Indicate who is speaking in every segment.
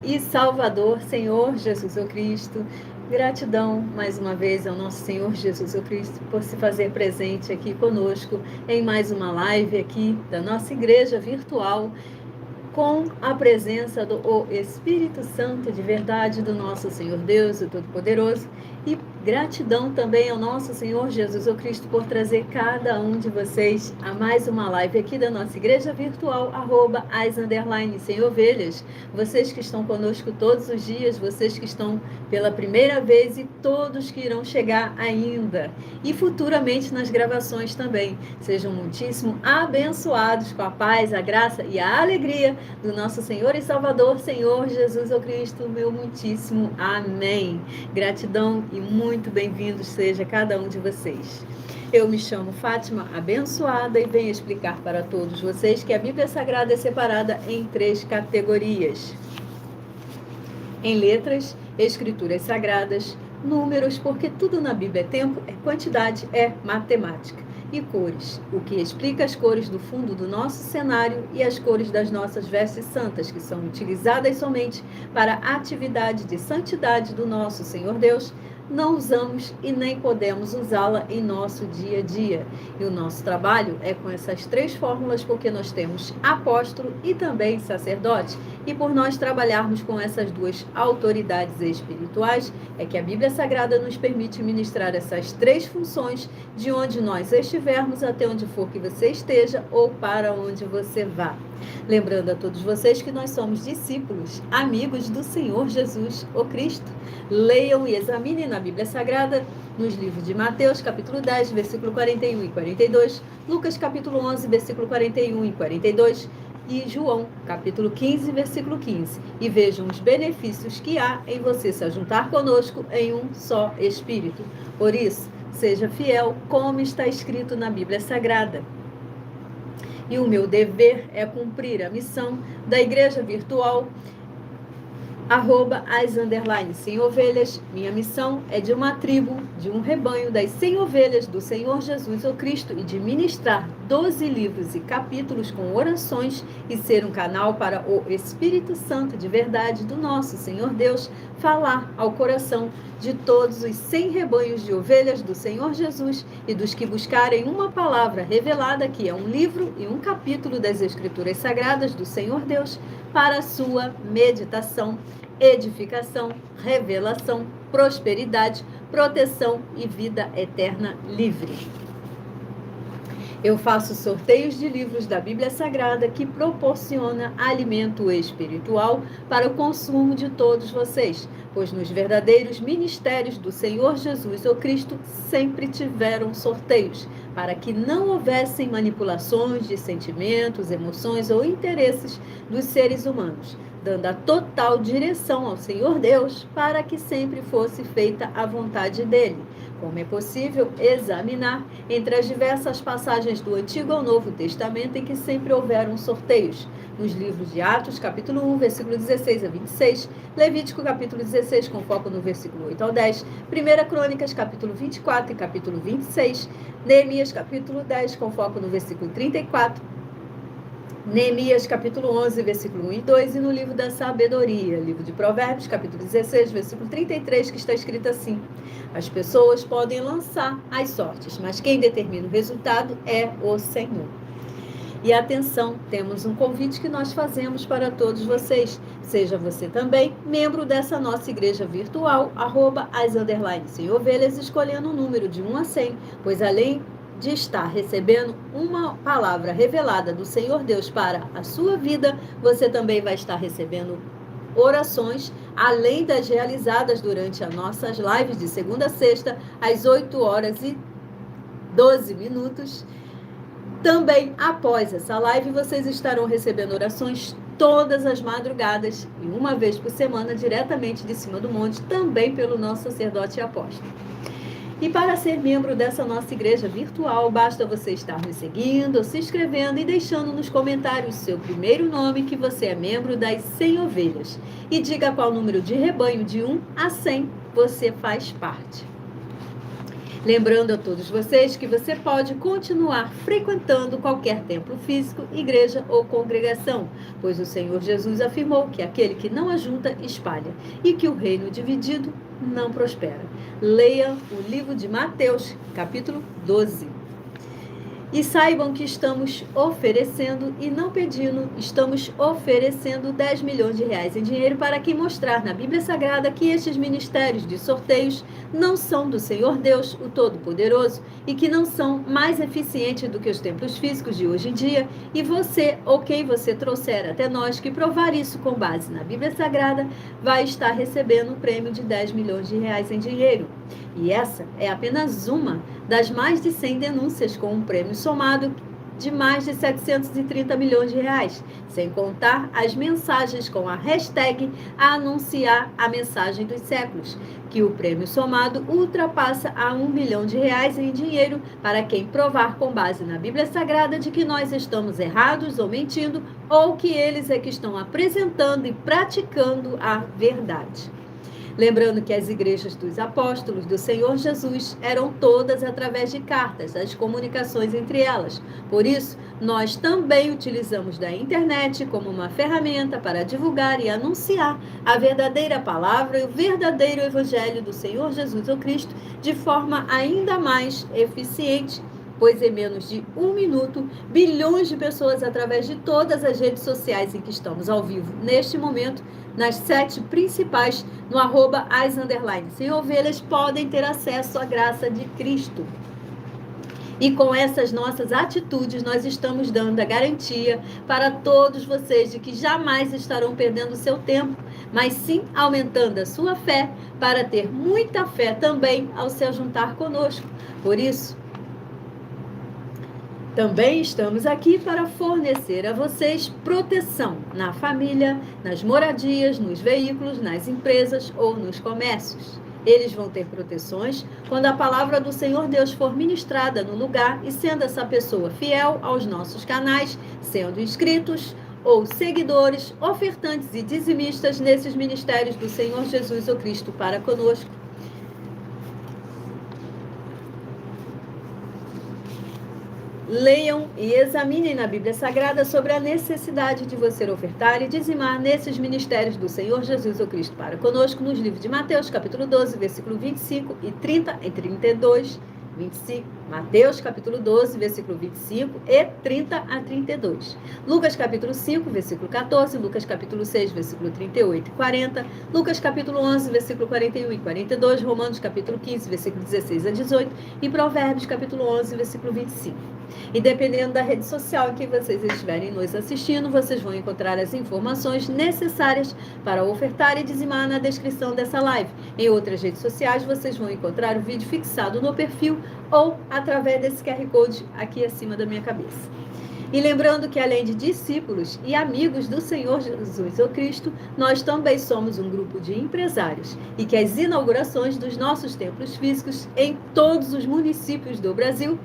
Speaker 1: E Salvador, Senhor Jesus o Cristo. Gratidão mais uma vez ao nosso Senhor Jesus o Cristo por se fazer presente aqui conosco em mais uma live aqui da nossa igreja virtual, com a presença do Espírito Santo de verdade do nosso Senhor Deus, o Todo-Poderoso. E gratidão também ao nosso Senhor Jesus o Cristo por trazer cada um de vocês a mais uma live aqui da nossa igreja virtual, @as_sem-ovelhas. Vocês que estão conosco todos os dias, vocês que estão pela primeira vez e todos que irão chegar ainda. E futuramente nas gravações também. Sejam muitíssimo abençoados com a paz, a graça e a alegria do nosso Senhor e Salvador, Senhor Jesus o Cristo, meu muitíssimo amém. Gratidão e muito bem-vindos seja cada um de vocês. Eu me chamo Fátima Abençoada e venho explicar para todos vocês que a Bíblia Sagrada é separada em 3 categorias: em letras, escrituras sagradas, números, porque tudo na Bíblia é tempo, é quantidade, é matemática, e cores, o que explica as cores do fundo do nosso cenário e as cores das nossas vestes santas, que são utilizadas somente para a atividade de santidade do nosso Senhor Deus. Não usamos e nem podemos usá-la em nosso dia a dia. E o nosso trabalho é com essas 3 fórmulas, porque nós temos apóstolo e também sacerdote. E por nós trabalharmos com essas 2 autoridades espirituais, é que a Bíblia Sagrada nos permite ministrar essas 3 funções de onde nós estivermos, até onde for que você esteja ou para onde você vá. Lembrando a todos vocês que nós somos discípulos, amigos do Senhor Jesus, o Cristo. Leiam e examinem na Bíblia Sagrada, nos livros de Mateus, capítulo 10, versículo 41 e 42, Lucas, capítulo 11, versículo 41 e 42, e João, capítulo 15, versículo 15. E vejam os benefícios que há em você se ajuntar conosco em um só Espírito. Por isso, seja fiel, como está escrito na Bíblia Sagrada. E o meu dever é cumprir a missão da igreja virtual, @as_sem-ovelhas. Minha missão é de uma tribo, de um rebanho das 100 ovelhas do Senhor Jesus o Cristo, e de ministrar 12 livros e capítulos com orações e ser um canal para o Espírito Santo de verdade do nosso Senhor Deus falar ao coração de todos os 100 rebanhos de ovelhas do Senhor Jesus e dos que buscarem uma palavra revelada, que é um livro e um capítulo das Escrituras Sagradas do Senhor Deus, para a sua meditação, edificação, revelação, prosperidade, proteção e vida eterna livre. Eu faço sorteios de livros da Bíblia Sagrada que proporciona alimento espiritual para o consumo de todos vocês, pois nos verdadeiros ministérios do Senhor Jesus o Cristo sempre tiveram sorteios, para que não houvessem manipulações de sentimentos, emoções ou interesses dos seres humanos, dando a total direção ao Senhor Deus para que sempre fosse feita a vontade dele. Como é possível examinar entre as diversas passagens do Antigo ao Novo Testamento em que sempre houveram sorteios, nos livros de Atos, capítulo 1, versículo 16 a 26, Levítico, capítulo 16, com foco no versículo 8 ao 10, 1 Crônicas, capítulo 24 e capítulo 26, Neemias, capítulo 10, com foco no versículo 34, Neemias, capítulo 11, versículo 1 e 2, e no livro da sabedoria, livro de Provérbios, capítulo 16, versículo 33, que está escrito assim: as pessoas podem lançar as sortes, mas quem determina o resultado é o Senhor. E atenção, temos um convite que nós fazemos para todos vocês. Seja você também membro dessa nossa igreja virtual, @as_sem-ovelhas, escolhendo um número de 1 a 100, pois além de estar recebendo uma palavra revelada do Senhor Deus para a sua vida, você também vai estar recebendo orações, além das realizadas durante as nossas lives de segunda a sexta, às 8h12. Também, após essa live, vocês estarão recebendo orações todas as madrugadas, e uma vez por semana, diretamente de cima do monte, também pelo nosso sacerdote e apóstolo. E para ser membro dessa nossa igreja virtual, basta você estar nos seguindo, se inscrevendo e deixando nos comentários seu primeiro nome, que você é membro das 100 ovelhas. E diga qual número de rebanho de 1 a 100 você faz parte. Lembrando a todos vocês que você pode continuar frequentando qualquer templo físico, igreja ou congregação, pois o Senhor Jesus afirmou que aquele que não ajunta, espalha, e que o reino dividido não prospera. Leia o livro de Mateus, capítulo 12. E saibam que estamos oferecendo, e não pedindo, estamos oferecendo 10 milhões de reais em dinheiro para quem mostrar na Bíblia Sagrada que estes ministérios de sorteios não são do Senhor Deus, o Todo-Poderoso, e que não são mais eficientes do que os templos físicos de hoje em dia, e você, ou quem você trouxer até nós, que provar isso com base na Bíblia Sagrada, vai estar recebendo um prêmio de 10 milhões de reais em dinheiro. E essa é apenas uma das mais de 100 denúncias com um prêmio somado de mais de 730 milhões de reais, sem contar as mensagens com a hashtag anunciar a mensagem dos séculos, que o prêmio somado ultrapassa a 1 bilhão de reais em dinheiro para quem provar com base na Bíblia Sagrada de que nós estamos errados ou mentindo, ou que eles é que estão apresentando e praticando a verdade. Lembrando que as igrejas dos apóstolos do Senhor Jesus eram todas através de cartas, as comunicações entre elas. Por isso, nós também utilizamos da internet como uma ferramenta para divulgar e anunciar a verdadeira palavra e o verdadeiro evangelho do Senhor Jesus, o Cristo, de forma ainda mais eficiente, pois em menos de 1 minuto, bilhões de pessoas através de todas as redes sociais em que estamos ao vivo neste momento, nas 7 principais, no @as_sem-ovelhas, podem ter acesso à graça de Cristo. E com essas nossas atitudes, nós estamos dando a garantia para todos vocês de que jamais estarão perdendo seu tempo, mas sim aumentando a sua fé, para ter muita fé também ao se juntar conosco. Por isso, também estamos aqui para fornecer a vocês proteção na família, nas moradias, nos veículos, nas empresas ou nos comércios. Eles vão ter proteções quando a palavra do Senhor Deus for ministrada no lugar e sendo essa pessoa fiel aos nossos canais, sendo inscritos ou seguidores, ofertantes e dizimistas nesses ministérios do Senhor Jesus o Cristo para conosco. Leiam e examinem na Bíblia Sagrada sobre a necessidade de você ofertar e dizimar nesses ministérios do Senhor Jesus o Cristo para conosco, nos livros de Mateus, capítulo 12, versículo 25 e 30 e 32, 25. Mateus, capítulo 12, versículo 25 e 30 a 32. Lucas, capítulo 5, versículo 14. Lucas, capítulo 6, versículo 38 e 40. Lucas, capítulo 11, versículo 41 e 42. Romanos, capítulo 15, versículo 16 a 18. E Provérbios, capítulo 11, versículo 25. E dependendo da rede social em que vocês estiverem nos assistindo, vocês vão encontrar as informações necessárias para ofertar e dizimar na descrição dessa live. Em outras redes sociais, vocês vão encontrar o vídeo fixado no perfil ou através desse QR Code aqui acima da minha cabeça. E lembrando que além de discípulos e amigos do Senhor Jesus o Cristo, nós também somos um grupo de empresários e que as inaugurações dos nossos templos físicos em todos os municípios do Brasil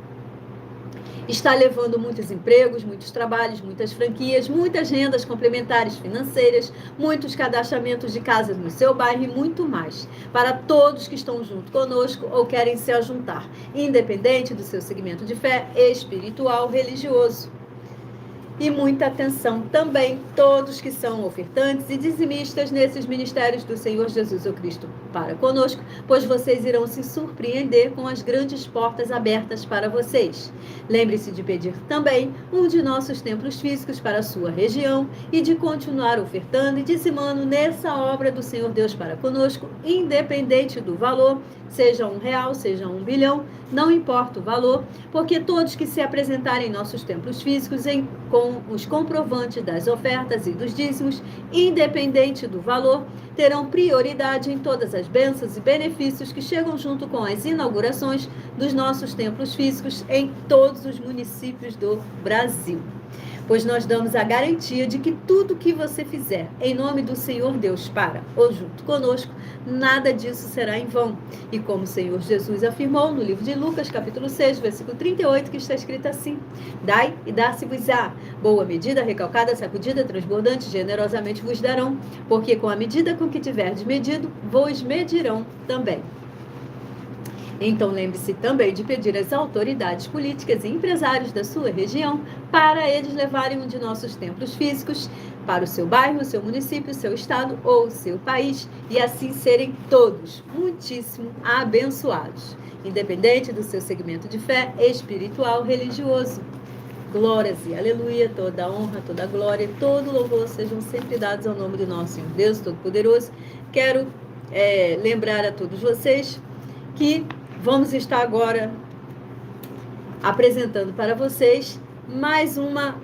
Speaker 1: está levando muitos empregos, muitos trabalhos, muitas franquias, muitas rendas complementares financeiras, muitos cadastramentos de casas no seu bairro e muito mais, para todos que estão junto conosco ou querem se ajuntar, independente do seu segmento de fé espiritual, religioso. E muita atenção também, todos que são ofertantes e dizimistas nesses ministérios do Senhor Jesus o Cristo para conosco, pois vocês irão se surpreender com as grandes portas abertas para vocês. Lembre-se de pedir também um de nossos templos físicos para a sua região e de continuar ofertando e dizimando nessa obra do Senhor Deus para conosco, independente do valor, seja R$1, seja 1 bilhão, não importa o valor, porque todos que se apresentarem em nossos templos físicos com os comprovantes das ofertas e dos dízimos, independente do valor, terão prioridade em todas as bênçãos e benefícios que chegam junto com as inaugurações dos nossos templos físicos em todos os municípios do Brasil. Pois nós damos a garantia de que tudo que você fizer em nome do Senhor Deus para ou junto conosco, nada disso será em vão. E como o Senhor Jesus afirmou no livro de Lucas, capítulo 6, versículo 38, que está escrito assim: dai e dá-se-vos-á, boa medida, recalcada, sacudida, transbordante, generosamente vos darão, porque com a medida com que tiverdes medido, vos medirão também. Então lembre-se também de pedir às autoridades políticas e empresários da sua região para eles levarem um de nossos templos físicos para o seu bairro, o seu município, o seu estado ou o seu país, e assim serem todos muitíssimo abençoados, independente do seu segmento de fé espiritual, religioso. Glórias e aleluia, toda honra, toda glória, todo louvor sejam sempre dados ao nome do nosso Senhor Deus Todo-Poderoso. Quero lembrar a todos vocês que vamos estar agora apresentando para vocês mais uma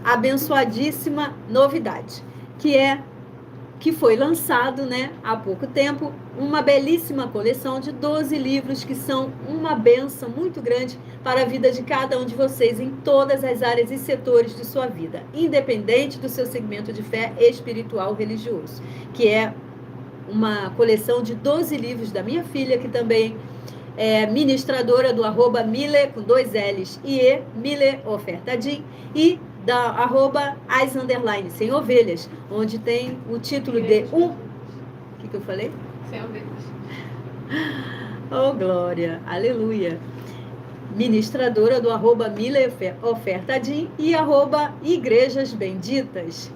Speaker 1: abençoadíssima novidade, que foi lançado, há pouco tempo, uma belíssima coleção de 12 livros que são uma bênção muito grande para a vida de cada um de vocês em todas as áreas e setores de sua vida, independente do seu segmento de fé espiritual religioso, que é uma coleção de 12 livros da minha filha, que também é ministradora do @Mile, com 2 L's e E, Mile Ofertadim, e da @as_ sem ovelhas, onde tem o título de O que eu falei?
Speaker 2: Sem ovelhas.
Speaker 1: Oh, glória, aleluia. Ministradora do @Mile Ofertadim e @Igrejas Benditas,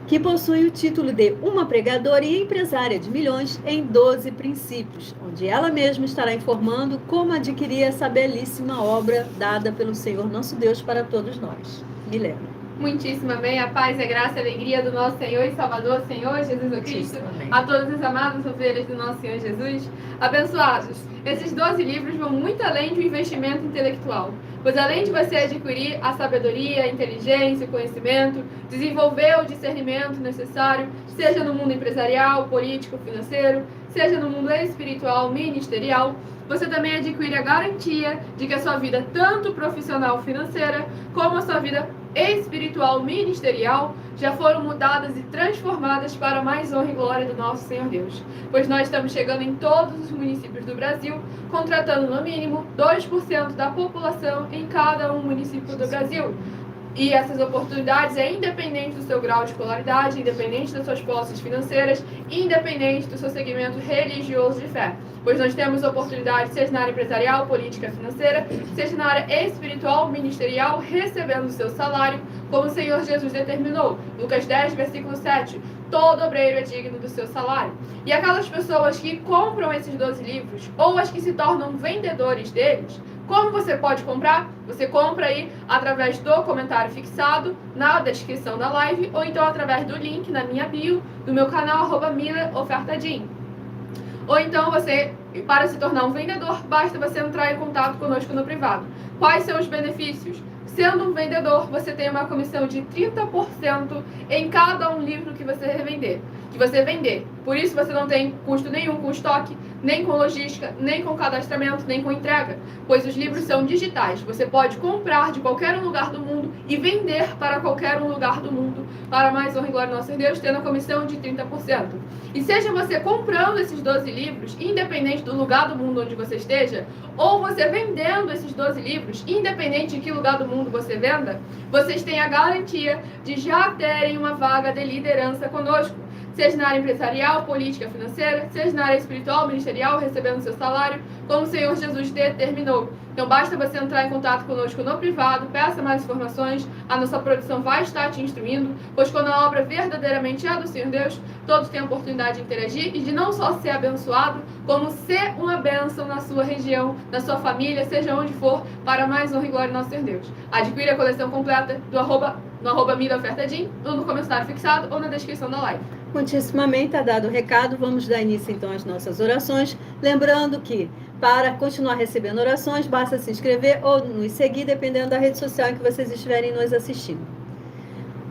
Speaker 1: que possui o título de Uma Pregadora e Empresária de Milhões em 12 Princípios, onde ela mesma estará informando como adquirir essa belíssima obra dada pelo Senhor nosso Deus para todos nós. Milena.
Speaker 2: Muitíssimo amém. A paz, a graça e a alegria do nosso Senhor e Salvador, Senhor Jesus Cristo, a todas as amadas ovelhas do nosso Senhor Jesus. Abençoados, esses 12 livros vão muito além de um investimento intelectual, pois além de você adquirir a sabedoria, a inteligência, o conhecimento, desenvolver o discernimento necessário, seja no mundo empresarial, político, financeiro, seja no mundo espiritual, ministerial, você também adquire a garantia de que a sua vida, tanto profissional financeira, como a sua vida espiritual ministerial, já foram mudadas e transformadas para a mais honra e glória do nosso Senhor Deus. Pois nós estamos chegando em todos os municípios do Brasil, contratando no mínimo 2% da população em cada um município do Brasil. E essas oportunidades é independente do seu grau de escolaridade, independente das suas posses financeiras, independente do seu segmento religioso de fé. Pois nós temos oportunidades, seja na área empresarial, política, financeira, seja na área espiritual, ministerial, recebendo o seu salário, como o Senhor Jesus determinou. Lucas 10, versículo 7. Todo obreiro é digno do seu salário. E aquelas pessoas que compram esses 12 livros, ou as que se tornam vendedores deles, como você pode comprar? Você compra aí através do comentário fixado na descrição da live, ou então através do link na minha bio, do meu canal, @Mile Ofertadim. Ou então você, para se tornar um vendedor, basta você entrar em contato conosco no privado. Quais são os benefícios? Sendo um vendedor, você tem uma comissão de 30% em cada um livro que você vender. Por isso você não tem custo nenhum com estoque, nem com logística, nem com cadastramento, nem com entrega, pois os livros são digitais. Você pode comprar de qualquer lugar do mundo e vender para qualquer lugar do mundo, para mais honra e glória do nosso Deus, tendo a comissão de 30%. E seja você comprando esses 12 livros, independente do lugar do mundo onde você esteja, ou você vendendo esses 12 livros, independente de que lugar do mundo você venda, vocês têm a garantia de já terem uma vaga de liderança conosco. Seja na área empresarial, política, financeira, seja na área espiritual, ministerial, recebendo seu salário, como o Senhor Jesus determinou. Então basta você entrar em contato conosco no privado, peça mais informações, a nossa produção vai estar te instruindo, pois quando a obra verdadeiramente é do Senhor Deus, todos têm a oportunidade de interagir e de não só ser abençoado, como ser uma bênção na sua região, na sua família, seja onde for, para mais honra e glória do nosso Senhor Deus. Adquira a coleção completa no @Mile Ofertadim, ou no comentário fixado, ou na descrição da live.
Speaker 1: Muitíssimo amém, está dado o recado. Vamos dar início então às nossas orações. Lembrando que para continuar recebendo orações, basta se inscrever ou nos seguir, dependendo da rede social em que vocês estiverem nos assistindo.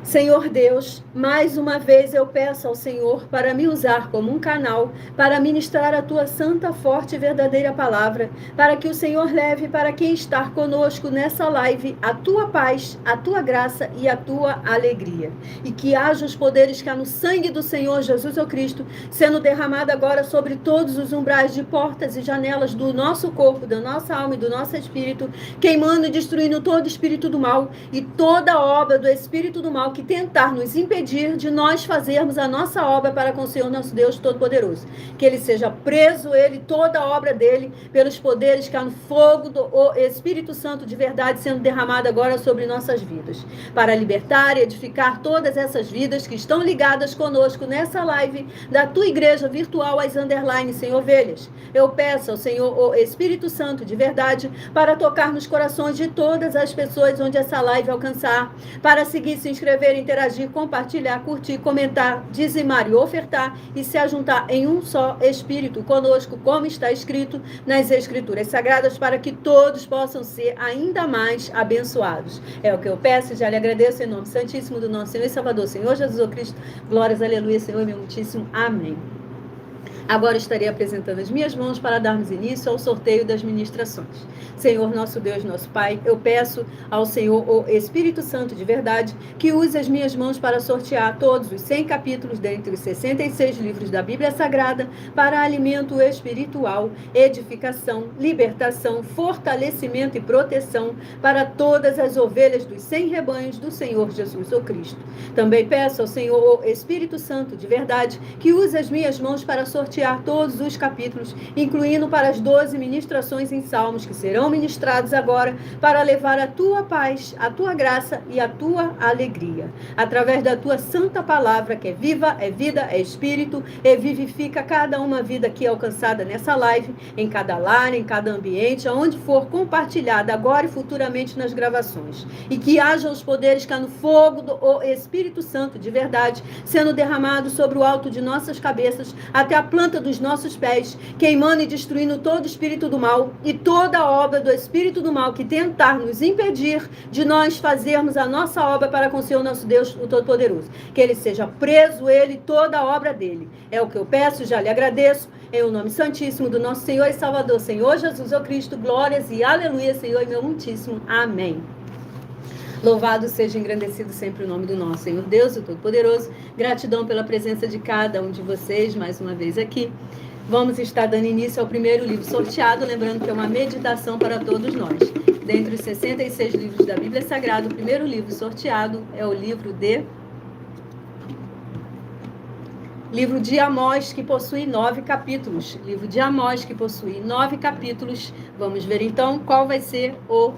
Speaker 1: Senhor Deus, mais uma vez eu peço ao Senhor para me usar como um canal para ministrar a tua santa, forte e verdadeira palavra, para que o Senhor leve para quem está conosco nessa live a tua paz, a tua graça e a tua alegria. E que haja os poderes que há no sangue do Senhor Jesus o Cristo, sendo derramado agora sobre todos os umbrais de portas e janelas do nosso corpo, da nossa alma e do nosso espírito, queimando e destruindo todo espírito do mal e toda obra do espírito do mal mal que tentar nos impedir de nós fazermos a nossa obra para com o Senhor nosso Deus Todo-Poderoso. Que ele seja preso, ele, toda a obra dele, pelos poderes que há no fogo do Espírito Santo de verdade sendo derramado agora sobre nossas vidas, para libertar e edificar todas essas vidas que estão ligadas conosco nessa live da tua igreja virtual, as underline, sem ovelhas. Eu peço ao Senhor, o Espírito Santo de verdade, para tocar nos corações de todas as pessoas onde essa live alcançar, para seguir, se inscrever, interagir, compartilhar, curtir, comentar, dizimar e ofertar e se ajuntar em um só Espírito conosco, como está escrito nas Escrituras Sagradas, para que todos possam ser ainda mais abençoados. É o que eu peço e já lhe agradeço em nome santíssimo do nosso Senhor e Salvador, Senhor Jesus Cristo. Glórias, aleluia, Senhor, meu muitíssimo amém. Agora estarei apresentando as minhas mãos para darmos início ao sorteio das ministrações. Senhor, nosso Deus, nosso Pai, eu peço ao Senhor, o Espírito Santo de verdade, que use as minhas mãos para sortear todos os 100 capítulos dentre os 66 livros da Bíblia Sagrada para alimento espiritual, edificação, libertação, fortalecimento e proteção para todas as ovelhas dos 100 rebanhos do Senhor Jesus, o Cristo. Também peço ao Senhor, o Espírito Santo de verdade, que use as minhas mãos para sortear todos os capítulos, incluindo para as 12 ministrações em Salmos que serão ministrados agora, para levar a tua paz, a tua graça e a tua alegria, através da tua santa palavra, que é viva, é vida, é espírito, e vivifica cada uma vida aqui alcançada nessa live, em cada lar, em cada ambiente, aonde for compartilhada agora e futuramente nas gravações, e que haja os poderes que há no fogo do Espírito Santo de verdade, sendo derramado sobre o alto de nossas cabeças, até a planta dos nossos pés, queimando e destruindo todo espírito do mal e toda a obra do espírito do mal que tentar nos impedir de nós fazermos a nossa obra para com o Senhor nosso Deus, o Todo-Poderoso. Que ele seja preso, ele e toda a obra dele. É o que eu peço, já lhe agradeço, em o nome santíssimo do nosso Senhor e Salvador, Senhor Jesus, o Cristo, glórias e aleluia, Senhor, e meu muitíssimo amém. Louvado seja, engrandecido sempre o nome do nosso Senhor Deus, o Todo-Poderoso. Gratidão pela presença de cada um de vocês, mais uma vez aqui. Vamos estar dando início ao primeiro livro sorteado, lembrando que é uma meditação para todos nós. Dentre os 66 livros da Bíblia Sagrada, o primeiro livro sorteado é o livro de Amós, que possui 9 capítulos. Livro de Amós, que possui 9 capítulos. Vamos ver então qual vai ser o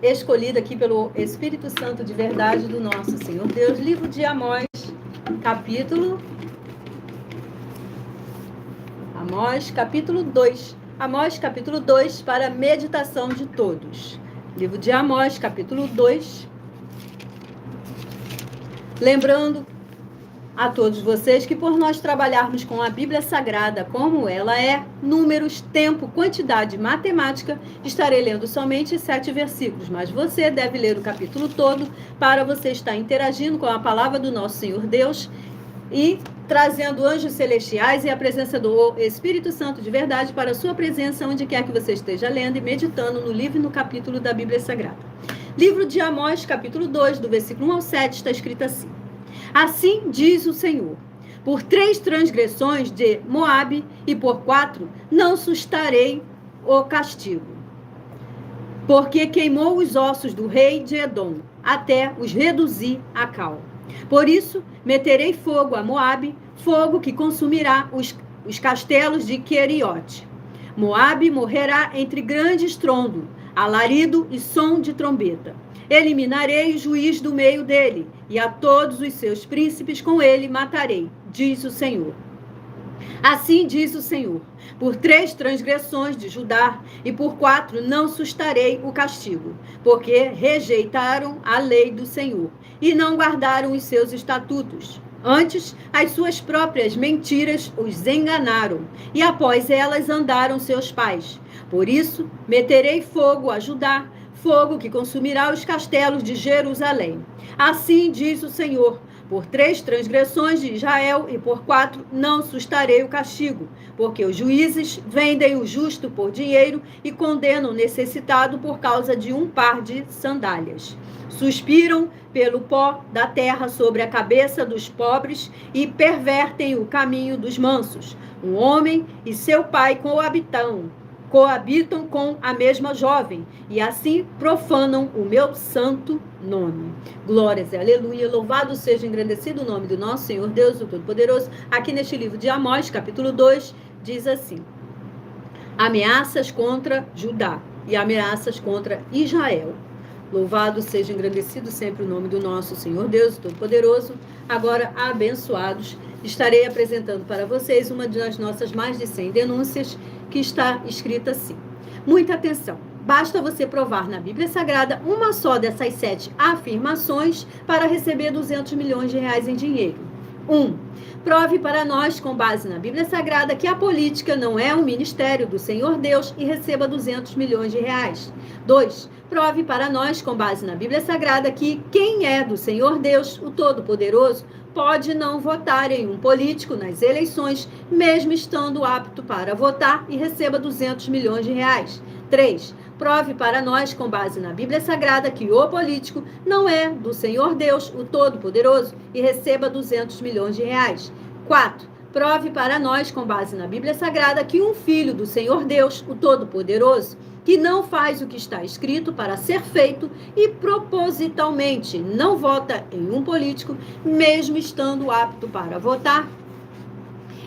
Speaker 1: escolhido aqui pelo Espírito Santo de verdade do nosso Senhor Deus. Livro de Amós, capítulo 2. Amós, capítulo 2, para a meditação de todos. Livro de Amós, capítulo 2. Lembrando a todos vocês que por nós trabalharmos com a Bíblia Sagrada como ela é, números, tempo, quantidade, matemática, estarei lendo somente 7 versículos, mas você deve ler o capítulo todo para você estar interagindo com a palavra do nosso Senhor Deus e trazendo anjos celestiais e a presença do Espírito Santo de verdade para a sua presença onde quer que você esteja lendo e meditando no livro e no capítulo da Bíblia Sagrada. Livro de Amós, capítulo 2, do versículo 1 ao 7, está escrito assim: Assim diz o Senhor: por 3 transgressões de Moabe e por 4 não sustarei o castigo, porque queimou os ossos do rei de Edom, até os reduzir a cal. Por isso meterei fogo a Moabe, fogo que consumirá os castelos de Queriote. Moabe morrerá entre grande estrondo, alarido e som de trombeta. Eliminarei o juiz do meio dele, e a todos os seus príncipes com ele matarei, diz o Senhor. Assim diz o Senhor: por 3 transgressões de Judá e por 4 não sustarei o castigo, porque rejeitaram a lei do Senhor e não guardaram os seus estatutos. Antes, as suas próprias mentiras os enganaram, e após elas andaram seus pais. Por isso, meterei fogo a Judá, fogo que consumirá os castelos de Jerusalém. Assim diz o Senhor: por 3 transgressões de Israel e por 4 não sustarei o castigo, porque os juízes vendem o justo por dinheiro e condenam o necessitado por causa de um par de sandálias. Suspiram pelo pó da terra sobre a cabeça dos pobres e pervertem o caminho dos mansos. Um homem e seu pai coabitam, coabitam com a mesma jovem, e assim profanam o meu santo nome. Glórias e aleluia, louvado seja engrandecido o nome do nosso Senhor Deus, o Todo-Poderoso. Aqui neste livro de Amós, capítulo 2, diz assim: ameaças contra Judá e ameaças contra Israel. Louvado seja engrandecido sempre o nome do nosso Senhor Deus, o Todo-Poderoso. Agora, abençoados, estarei apresentando para vocês uma das nossas mais de 100 denúncias, que está escrita assim. Muita atenção! Basta você provar na Bíblia Sagrada uma só dessas 7 afirmações para receber 200 milhões de reais em dinheiro. 1. Prove para nós, com base na Bíblia Sagrada, que a política não é um ministério do Senhor Deus e receba 200 milhões de reais. 2. Prove para nós, com base na Bíblia Sagrada, que quem é do Senhor Deus, o Todo-Poderoso, pode não votar em um político nas eleições, mesmo estando apto para votar, e receba 200 milhões de reais. 3. Prove para nós, com base na Bíblia Sagrada, que o político não é do Senhor Deus, o Todo-Poderoso, e receba 200 milhões de reais. 4. Prove para nós, com base na Bíblia Sagrada, que um filho do Senhor Deus, o Todo-Poderoso, que não faz o que está escrito para ser feito e propositalmente não vota em um político, mesmo estando apto para votar,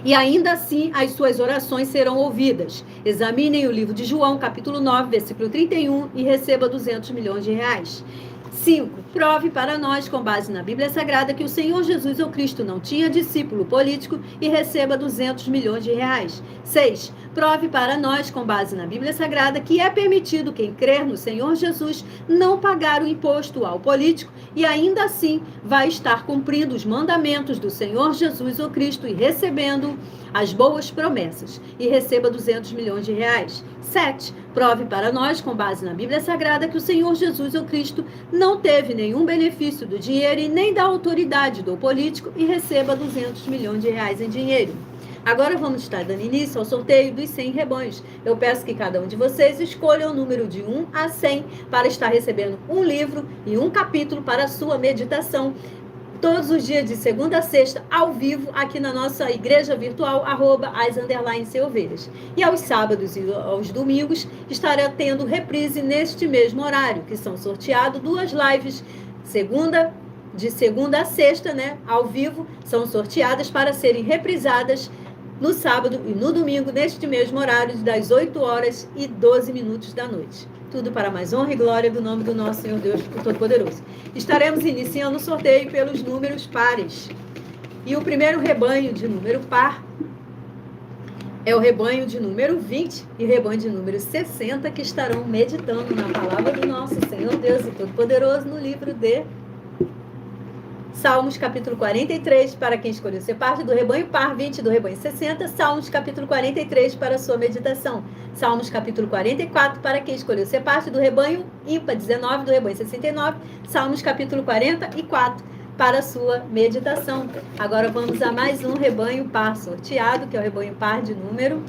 Speaker 1: e ainda assim as suas orações serão ouvidas. Examinem o livro de João, capítulo 9, versículo 31, e receba 200 milhões de reais. 5. Prove para nós, com base na Bíblia Sagrada, que o Senhor Jesus, o Cristo, não tinha discípulo político e receba 200 milhões de reais. 6. Prove para nós, com base na Bíblia Sagrada, que é permitido quem crer no Senhor Jesus não pagar o imposto ao político e ainda assim vai estar cumprindo os mandamentos do Senhor Jesus, o Cristo, e recebendo as boas promessas, e receba 200 milhões de reais. 7. Prove para nós, com base na Bíblia Sagrada, que o Senhor Jesus, o Cristo, não teve nenhum benefício do dinheiro e nem da autoridade do político e receba 200 milhões de reais em dinheiro. Agora vamos estar dando início ao sorteio dos 100 rebanhos. Eu peço que cada um de vocês escolha o número de 1 a 100 para estar recebendo um livro e um capítulo para a sua meditação, todos os dias de segunda a sexta, ao vivo, aqui na nossa igreja virtual, @as_seovelhas. E aos sábados e aos domingos, estará tendo reprise neste mesmo horário, que são sorteados 2 lives, de segunda a sexta, né, ao vivo, são sorteadas para serem reprisadas no sábado e no domingo, neste mesmo horário, das 8h12 da noite. Tudo para mais honra e glória do nome do nosso Senhor Deus Todo-Poderoso. Estaremos iniciando o sorteio pelos números pares. E o primeiro rebanho de número par é o rebanho de número 20 e o rebanho de número 60, que estarão meditando na palavra do nosso Senhor Deus Todo-Poderoso no livro de Salmos, capítulo 43, para quem escolheu ser parte do rebanho par, 20 do rebanho 60, Salmos, capítulo 43, para a sua meditação. Salmos, capítulo 44, para quem escolheu ser parte do rebanho ímpar, 19 do rebanho 69, Salmos, capítulo 44, para a sua meditação. Agora vamos a mais um rebanho par sorteado, que é o rebanho par de número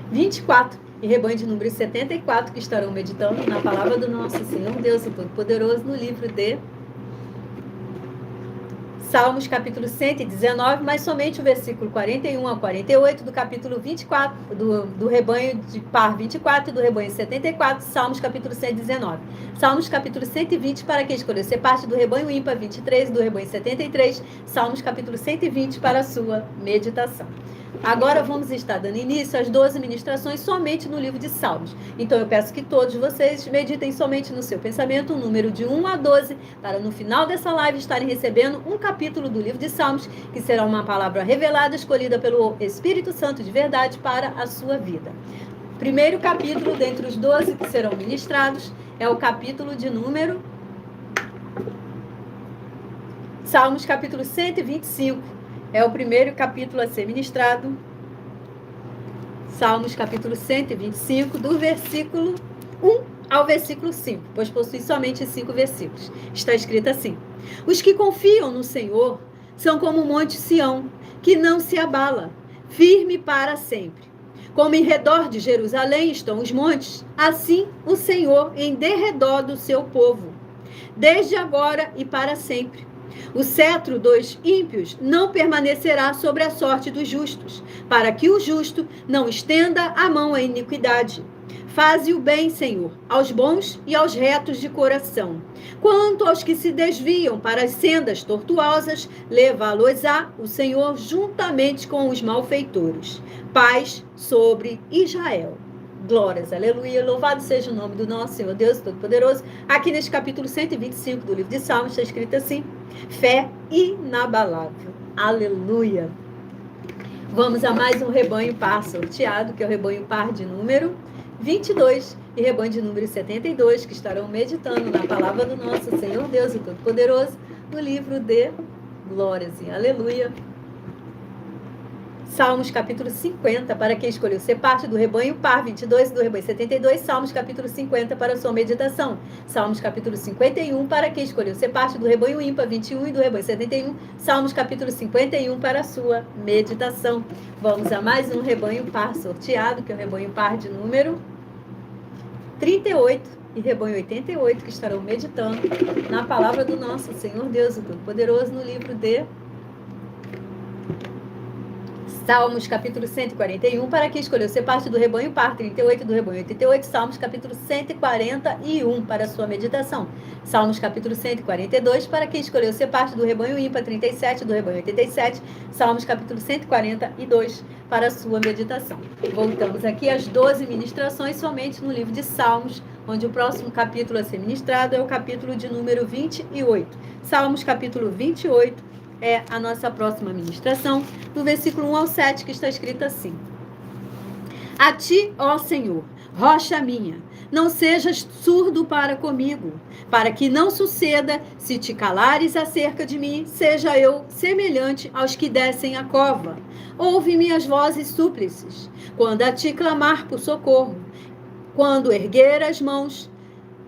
Speaker 1: 24. E rebanho de número 74, que estarão meditando na palavra do nosso Senhor Deus Todo-Poderoso no livro de Salmos, capítulo 119, mas somente o versículo 41 a 48 do capítulo 24, do rebanho de par 24 e do rebanho 74, Salmos, capítulo 119. Salmos, capítulo 120, para quem escolheu ser parte do rebanho ímpar, 23, do rebanho 73, Salmos, capítulo 120, para a sua meditação. Agora vamos estar dando início às 12 ministrações somente no livro de Salmos. Então eu peço que todos vocês meditem somente no seu pensamento o número de 1 a 12, para no final dessa live estarem recebendo um capítulo do livro de Salmos, que será uma palavra revelada, escolhida pelo Espírito Santo de verdade para a sua vida. Primeiro capítulo dentre os 12 que serão ministrados é o capítulo de número Salmos, capítulo 125. É o primeiro capítulo a ser ministrado. Salmos, capítulo 125, do versículo 1 ao versículo 5, pois possui somente 5 versículos. Está escrito assim: os que confiam no Senhor são como o monte Sião, que não se abala, firme para sempre. Como em redor de Jerusalém estão os montes, assim o Senhor em derredor do seu povo, desde agora e para sempre. O cetro dos ímpios não permanecerá sobre a sorte dos justos, para que o justo não estenda a mão à iniquidade. Faze o bem, Senhor, aos bons e aos retos de coração. Quanto aos que se desviam para as sendas tortuosas, levá-los-á o Senhor juntamente com os malfeitores. Paz sobre Israel. Glórias, aleluia, louvado seja o nome do nosso Senhor Deus Todo-Poderoso. Aqui neste capítulo 125 do livro de Salmos está escrito assim: fé inabalável, aleluia. Vamos a mais um rebanho par sorteado, que é o rebanho par de número 22 e rebanho de número 72, que estarão meditando na palavra do nosso Senhor Deus Todo-Poderoso, no livro de Glórias e aleluia. Salmos capítulo 50, para quem escolheu ser parte do rebanho par 22 e do rebanho 72, Salmos capítulo 50 para a sua meditação. Salmos capítulo 51, para quem escolheu ser parte do rebanho ímpar 21 e do rebanho 71, Salmos capítulo 51 para a sua meditação. Vamos a mais um rebanho par sorteado, que é o rebanho par de número 38 e rebanho 88, que estarão meditando na palavra do nosso Senhor Deus, o Todo-Poderoso, no livro de Salmos capítulo 141, para quem escolheu ser parte do rebanho par 38 do rebanho 88, Salmos capítulo 141 para a sua meditação. Salmos capítulo 142, para quem escolheu ser parte do rebanho ímpar 37 do rebanho 87, Salmos capítulo 142 para a sua meditação. Voltamos aqui às 12 ministrações somente no livro de Salmos, onde o próximo capítulo a ser ministrado é o capítulo de número 28. Salmos capítulo 28 é a nossa próxima ministração, do versículo 1 ao 7, que está escrito assim: a ti, ó Senhor, rocha minha, não sejas surdo para comigo, para que não suceda, se te calares acerca de mim, seja eu semelhante aos que descem a cova. Ouve minhas vozes súplices, quando a ti clamar por socorro, quando erguer as mãos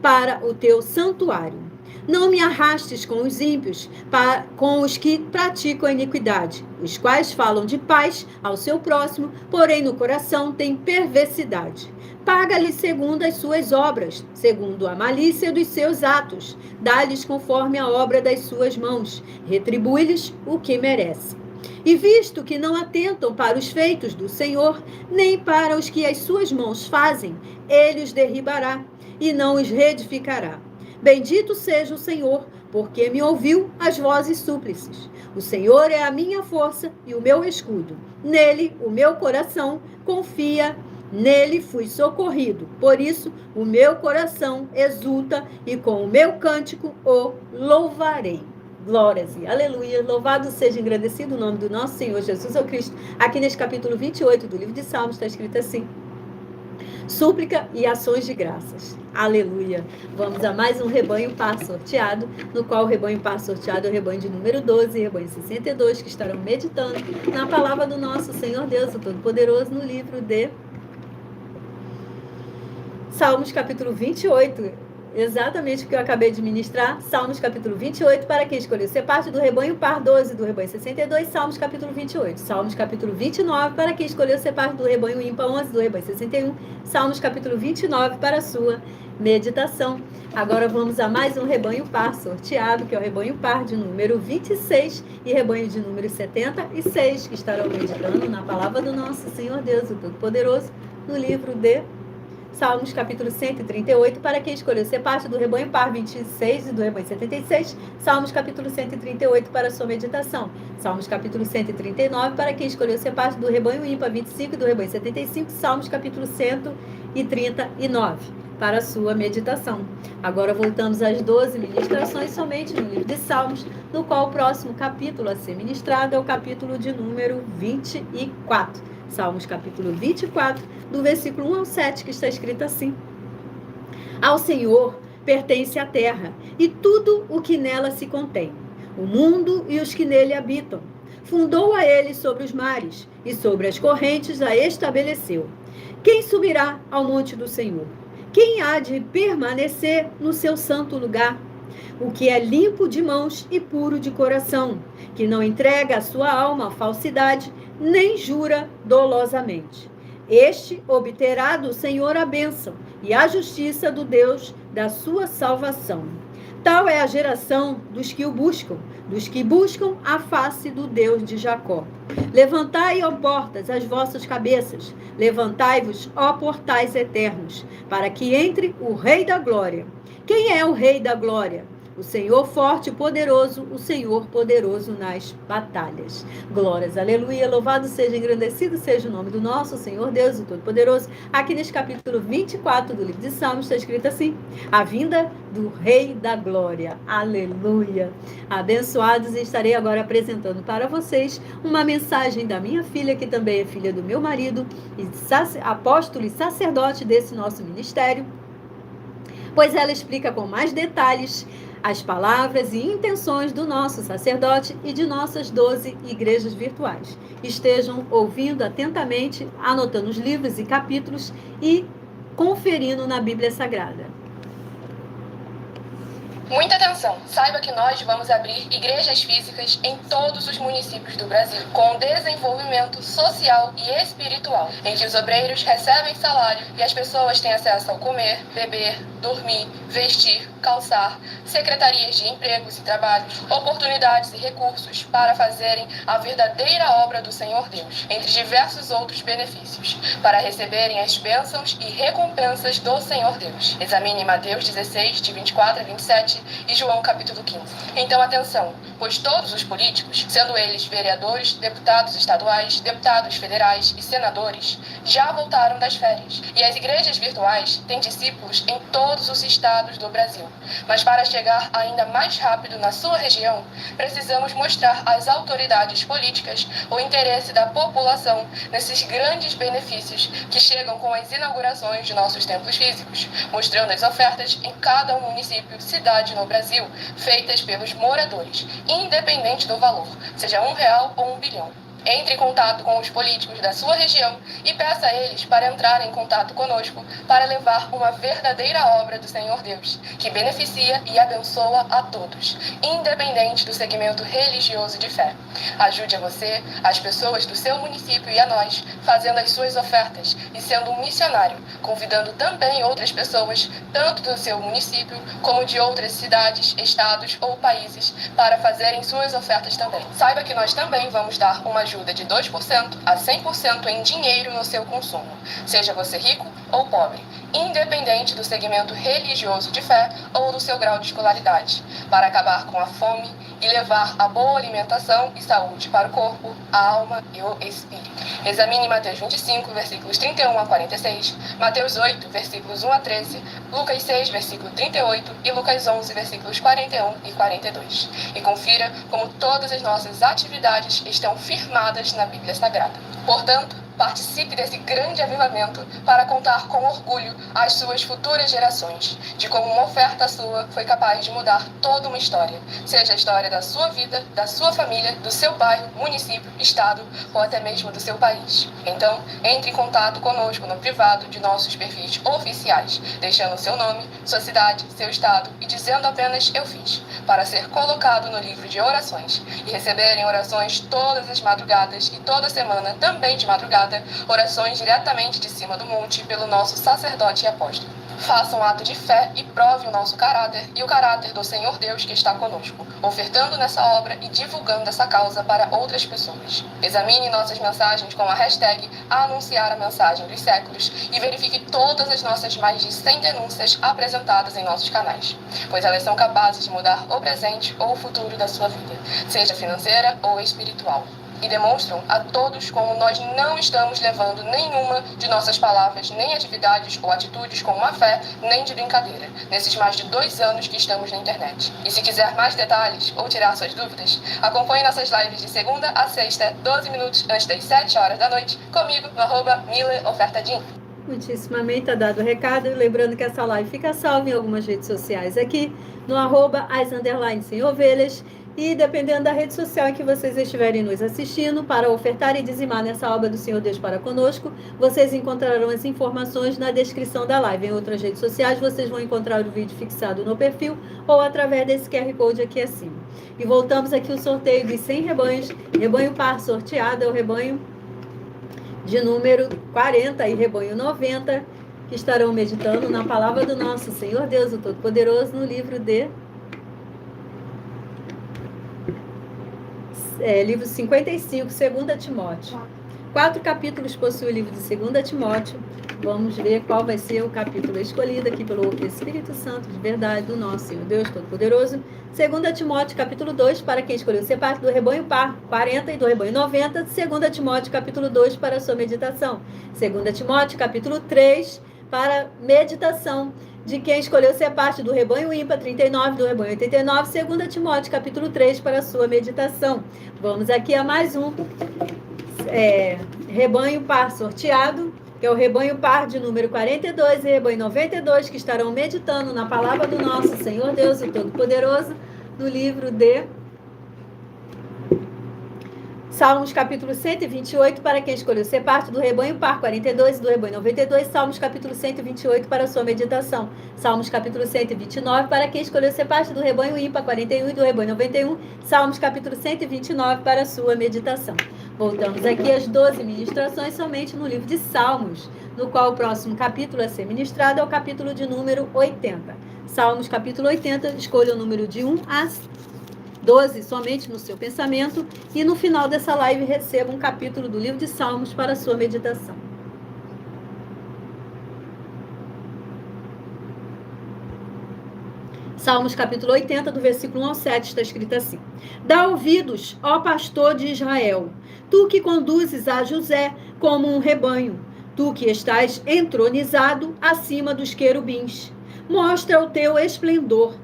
Speaker 1: para o teu santuário. Não me arrastes com os ímpios, com os que praticam a iniquidade, os quais falam de paz ao seu próximo, porém no coração têm perversidade. Paga-lhes segundo as suas obras, segundo a malícia dos seus atos. Dá-lhes conforme a obra das suas mãos. Retribui-lhes o que merece. E visto que não atentam para os feitos do Senhor, nem para os que as suas mãos fazem, ele os derribará e não os reedificará. Bendito seja o Senhor, porque me ouviu as vozes súplices. O Senhor é a minha força e o meu escudo. Nele o meu coração confia, nele fui socorrido. Por isso o meu coração exulta e com o meu cântico o louvarei. Glórias e aleluia, louvado seja, engrandecido o nome do nosso Senhor Jesus Cristo. Aqui neste capítulo 28 do livro de Salmos está escrito assim: súplica e ações de graças. Aleluia. Vamos a mais um rebanho par sorteado, no qual o rebanho par sorteado é o rebanho de número 12 e rebanho 62, que estarão meditando na palavra do nosso Senhor Deus, o Todo-Poderoso, no livro de Salmos capítulo 28. Exatamente o que eu acabei de ministrar, Salmos capítulo 28, para quem escolheu ser parte do rebanho par 12 do rebanho 62, Salmos capítulo 28, Salmos capítulo 29, para quem escolheu ser parte do rebanho ímpar 11 do rebanho 61, Salmos capítulo 29 para a sua meditação. Agora vamos a mais um rebanho par sorteado, que é o rebanho par de número 26 e rebanho de número 76, que estarão meditando na palavra do nosso Senhor Deus, o Todo-Poderoso, no livro de Salmos capítulo 138, para quem escolheu ser parte do rebanho par 26 e do rebanho 76, Salmos capítulo 138 para a sua meditação, Salmos capítulo 139, para quem escolheu ser parte do rebanho ímpar 25 e do rebanho 75, Salmos capítulo 139 para a sua meditação. Agora voltamos às 12 ministrações somente no livro de Salmos, no qual o próximo capítulo a ser ministrado é o capítulo de número 24. Salmos capítulo 24, do versículo 1 ao 7, que está escrito assim: ao Senhor pertence a terra e tudo o que nela se contém, o mundo e os que nele habitam. Fundou a ele sobre os mares e sobre as correntes a estabeleceu. Quem subirá ao monte do Senhor? Quem há de permanecer no seu santo lugar? O que é limpo de mãos e puro de coração, que não entrega a sua alma à falsidade, nem jura dolosamente. Este obterá do Senhor a bênção e a justiça do Deus da sua salvação. Tal é a geração dos que o buscam, dos que buscam a face do Deus de Jacó. Levantai, ó portas, as vossas cabeças, levantai-vos, ó portais eternos, para que entre o Rei da Glória. Quem é o Rei da Glória? O Senhor forte e poderoso, o Senhor poderoso nas batalhas. Glórias, aleluia, louvado seja, engrandecido seja o nome do nosso Senhor Deus, o Todo-Poderoso. Aqui nesse capítulo 24 do livro de Salmos está escrito assim: a vinda do Rei da Glória, aleluia. Abençoados, estarei agora apresentando para vocês uma mensagem da minha filha, que também é filha do meu marido, e apóstolo e sacerdote desse nosso ministério, pois ela explica com mais detalhes as palavras e intenções do nosso sacerdote e de nossas 12 igrejas virtuais. Estejam ouvindo atentamente, anotando os livros e capítulos e conferindo na Bíblia Sagrada.
Speaker 3: Muita atenção! Saiba que nós vamos abrir igrejas físicas em todos os municípios do Brasil, com desenvolvimento social e espiritual, em que os obreiros recebem salário e as pessoas têm acesso ao comer, beber, dormir, vestir, calçar, secretarias de empregos e trabalhos, oportunidades e recursos para fazerem a verdadeira obra do Senhor Deus, entre diversos outros benefícios, para receberem as bênçãos e recompensas do Senhor Deus. Examine Mateus 16, de 24 a 27 e João capítulo 15. Então atenção, pois todos os políticos, sendo eles vereadores, deputados estaduais, deputados federais e senadores, já voltaram das férias, e as igrejas virtuais têm discípulos em todos os estados do Brasil. Mas para chegar ainda mais rápido na sua região, precisamos mostrar às autoridades políticas o interesse da população nesses grandes benefícios que chegam com as inaugurações de nossos templos físicos, mostrando as ofertas em cada município, cidade no Brasil, feitas pelos moradores, independente do valor, seja R$1 ou 1 bilhão. Entre em contato com os políticos da sua região e peça a eles para entrarem em contato conosco para levar uma verdadeira obra do Senhor Deus, que beneficia e abençoa a todos, independente do segmento religioso de fé. Ajude a você, as pessoas do seu município e a nós, fazendo as suas ofertas e sendo um missionário, convidando também outras pessoas, tanto do seu município como de outras cidades, estados ou países, para fazerem suas ofertas também. Saiba que nós também vamos dar uma ajuda de 2% a 100% em dinheiro no seu consumo, seja você rico ou pobre, independente do segmento religioso de fé ou do seu grau de escolaridade, para acabar com a fome e levar a boa alimentação e saúde para o corpo, a alma e o espírito. Examine Mateus 25, versículos 31 a 46, Mateus 8, versículos 1 a 13, Lucas 6, versículo 38 e Lucas 11, versículos 41 e 42. E confira como todas as nossas atividades estão firmadas na Bíblia Sagrada. Portanto, participe desse grande avivamento para contar com orgulho às suas futuras gerações de como uma oferta sua foi capaz de mudar toda uma história, seja a história da sua vida, da sua família, do seu bairro, município, estado ou até mesmo do seu país. Então, entre em contato conosco no privado de nossos perfis oficiais, deixando seu nome, sua cidade, seu estado e dizendo apenas "eu fiz", para ser colocado no livro de orações e receberem orações todas as madrugadas e toda semana, também de madrugada, orações diretamente de cima do monte pelo nosso sacerdote e apóstolo. Faça um ato de fé e prove o nosso caráter e o caráter do Senhor Deus que está conosco, ofertando nessa obra e divulgando essa causa para outras pessoas. Examine nossas mensagens com a hashtag Anunciar a Mensagem dos Séculos e verifique todas as nossas mais de 100 denúncias apresentadas em nossos canais, pois elas são capazes de mudar o presente ou o futuro da sua vida, seja financeira ou espiritual. E demonstram a todos como nós não estamos levando nenhuma de nossas palavras, nem atividades ou atitudes com má fé, nem de brincadeira, nesses mais de 2 anos que estamos na internet. E se quiser mais detalhes ou tirar suas dúvidas, acompanhe nossas lives de segunda a sexta, 12 minutos antes das 7 horas da noite, comigo no @MileOfertaDin.
Speaker 1: Muitíssimamente tá dado o recado. Lembrando que essa live fica salva em algumas redes sociais aqui, no @as_sem-ovelhas. E dependendo da rede social em que vocês estiverem nos assistindo, para ofertar e dizimar nessa obra do Senhor Deus para conosco, vocês encontrarão as informações na descrição da live. Em outras redes sociais, vocês vão encontrar o vídeo fixado no perfil ou através desse QR Code aqui acima. E voltamos aqui ao sorteio dos 100 rebanhos. Rebanho par sorteado é o rebanho de número 40 e rebanho 90, que estarão meditando na palavra do nosso Senhor Deus, o Todo-Poderoso, no livro de livro 55, 2 Timóteo. 4 capítulos possui o livro de 2 Timóteo. Vamos ver qual vai ser o capítulo escolhido aqui pelo Espírito Santo de verdade do nosso Senhor Deus Todo-Poderoso. 2 Timóteo, capítulo 2, para quem escolheu ser parte do rebanho par 40 e do rebanho 90. 2 Timóteo, capítulo 2, para a sua meditação. 2 Timóteo, capítulo 3, para meditação de quem escolheu ser parte do rebanho ímpar 39, do rebanho 89. 2 Timóteo, capítulo 3, para a sua meditação. Vamos aqui a mais um rebanho par sorteado, que é o rebanho par de número 42 e rebanho 92, que estarão meditando na palavra do nosso Senhor Deus e Todo-Poderoso, no livro de Salmos, capítulo 128, para quem escolheu ser parte do rebanho par 42 e do rebanho 92. Salmos, capítulo 128, para a sua meditação. Salmos, capítulo 129, para quem escolheu ser parte do rebanho ímpar 41 e do rebanho 91. Salmos, capítulo 129, para a sua meditação. Voltamos aqui às 12 ministrações somente no livro de Salmos, no qual o próximo capítulo a ser ministrado é o capítulo de número 80. Salmos, capítulo 80, escolha o número de 1 a 12 somente no seu pensamento, e no final dessa live receba um capítulo do livro de Salmos para a sua meditação. Salmos capítulo 80, do versículo 1 ao 7, está escrito assim: Dá ouvidos, ó pastor de Israel, tu que conduzes a José como um rebanho, tu que estás entronizado acima dos querubins, mostra o teu esplendor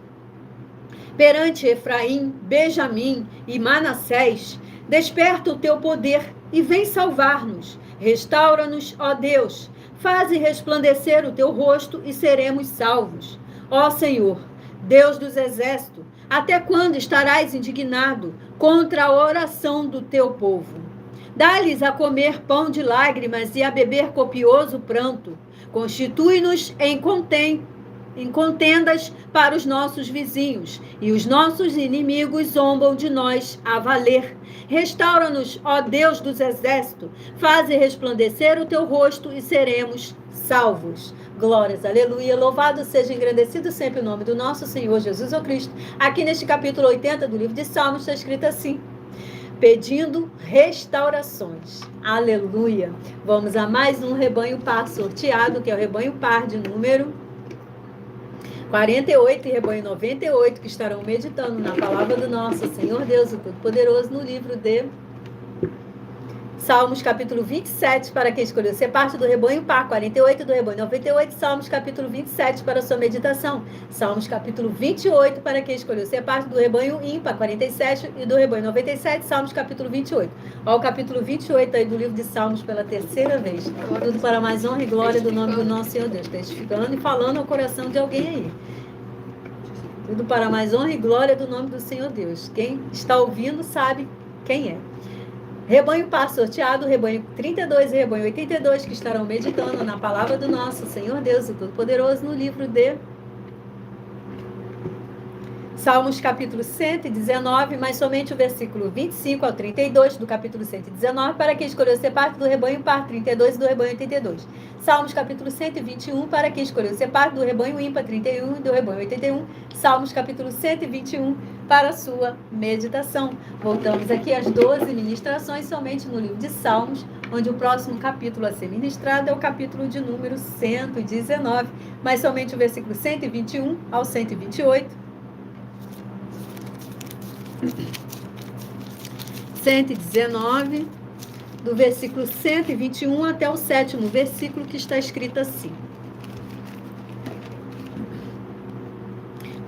Speaker 1: perante Efraim, Benjamim e Manassés. Desperta o teu poder e vem salvar-nos. Restaura-nos, ó Deus. Faze resplandecer o teu rosto e seremos salvos. Ó Senhor, Deus dos exércitos, até quando estarás indignado contra a oração do teu povo? Dá-lhes a comer pão de lágrimas e a beber copioso pranto. Constitui-nos em contendas para os nossos vizinhos, e os nossos inimigos zombam de nós a valer. Restaura-nos, ó Deus dos exércitos, faze resplandecer o teu rosto e seremos salvos. Glórias, aleluia, louvado seja, engrandecido sempre o nome do nosso Senhor Jesus o Cristo. Aqui neste capítulo 80 do livro de Salmos está escrito assim: pedindo restaurações. Aleluia. Vamos a mais um rebanho par sorteado, que é o rebanho par de número 48 e rebanho 98, que estarão meditando na palavra do nosso Senhor Deus, o Todo-Poderoso, no livro de Salmos, capítulo 27, para quem escolheu ser parte do rebanho par 48 do rebanho 98. Salmos, capítulo 27, para a sua meditação. Salmos, capítulo 28, para quem escolheu ser parte do rebanho ímpar 47 e do rebanho 97. Salmos, capítulo 28. Ó, o capítulo 28 aí do livro de Salmos pela terceira vez. Tudo para mais honra e glória do nome do nosso Senhor Deus. Testificando e falando ao coração de alguém aí. Tudo para mais honra e glória do nome do Senhor Deus. Quem está ouvindo sabe quem é. Rebanho par sorteado, rebanho 32 e rebanho 82, que estarão meditando na palavra do nosso Senhor Deus, o Todo-Poderoso, no livro de Salmos, capítulo 119, mas somente o versículo 25 ao 32 do capítulo 119, para quem escolheu ser parte do rebanho par 32 e do rebanho 82. Salmos, capítulo 121, para quem escolheu ser parte do rebanho ímpar 31 e do rebanho 81. Salmos, capítulo 121, para a sua meditação. Voltamos aqui às 12 ministrações, somente no livro de Salmos, onde o próximo capítulo a ser ministrado é o capítulo de número 119, mas somente o versículo 121 ao 128. 119, do versículo 121 até o 7º versículo, que está escrito assim: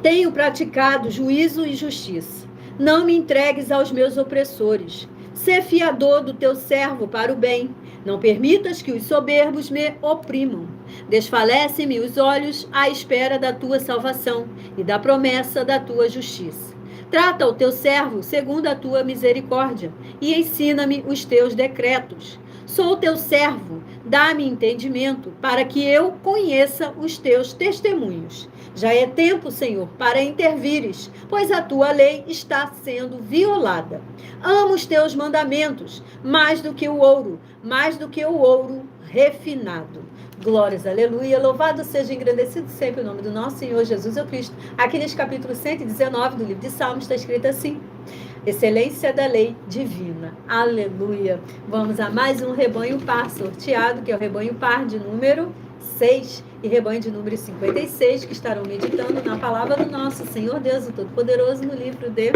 Speaker 1: Tenho praticado juízo e justiça. Não me entregues aos meus opressores. Sê fiador do teu servo para o bem. Não permitas que os soberbos me oprimam. Desfalece-me os olhos à espera da tua salvação e da promessa da tua justiça. Trata o teu servo segundo a tua misericórdia e ensina-me os teus decretos. Sou teu servo, dá-me entendimento para que eu conheça os teus testemunhos. Já é tempo, Senhor, para intervires, pois a tua lei está sendo violada. Amo os teus mandamentos mais do que o ouro refinado. Glórias, aleluia, louvado seja, engrandecido sempre o nome do nosso Senhor Jesus o Cristo. Aqui neste capítulo 119 do livro de Salmos está escrito assim: excelência da lei divina. Aleluia! Vamos a mais um rebanho par sorteado, que é o rebanho par de número 6 e rebanho de número 56, que estarão meditando na palavra do nosso Senhor Deus, o Todo-Poderoso, no livro de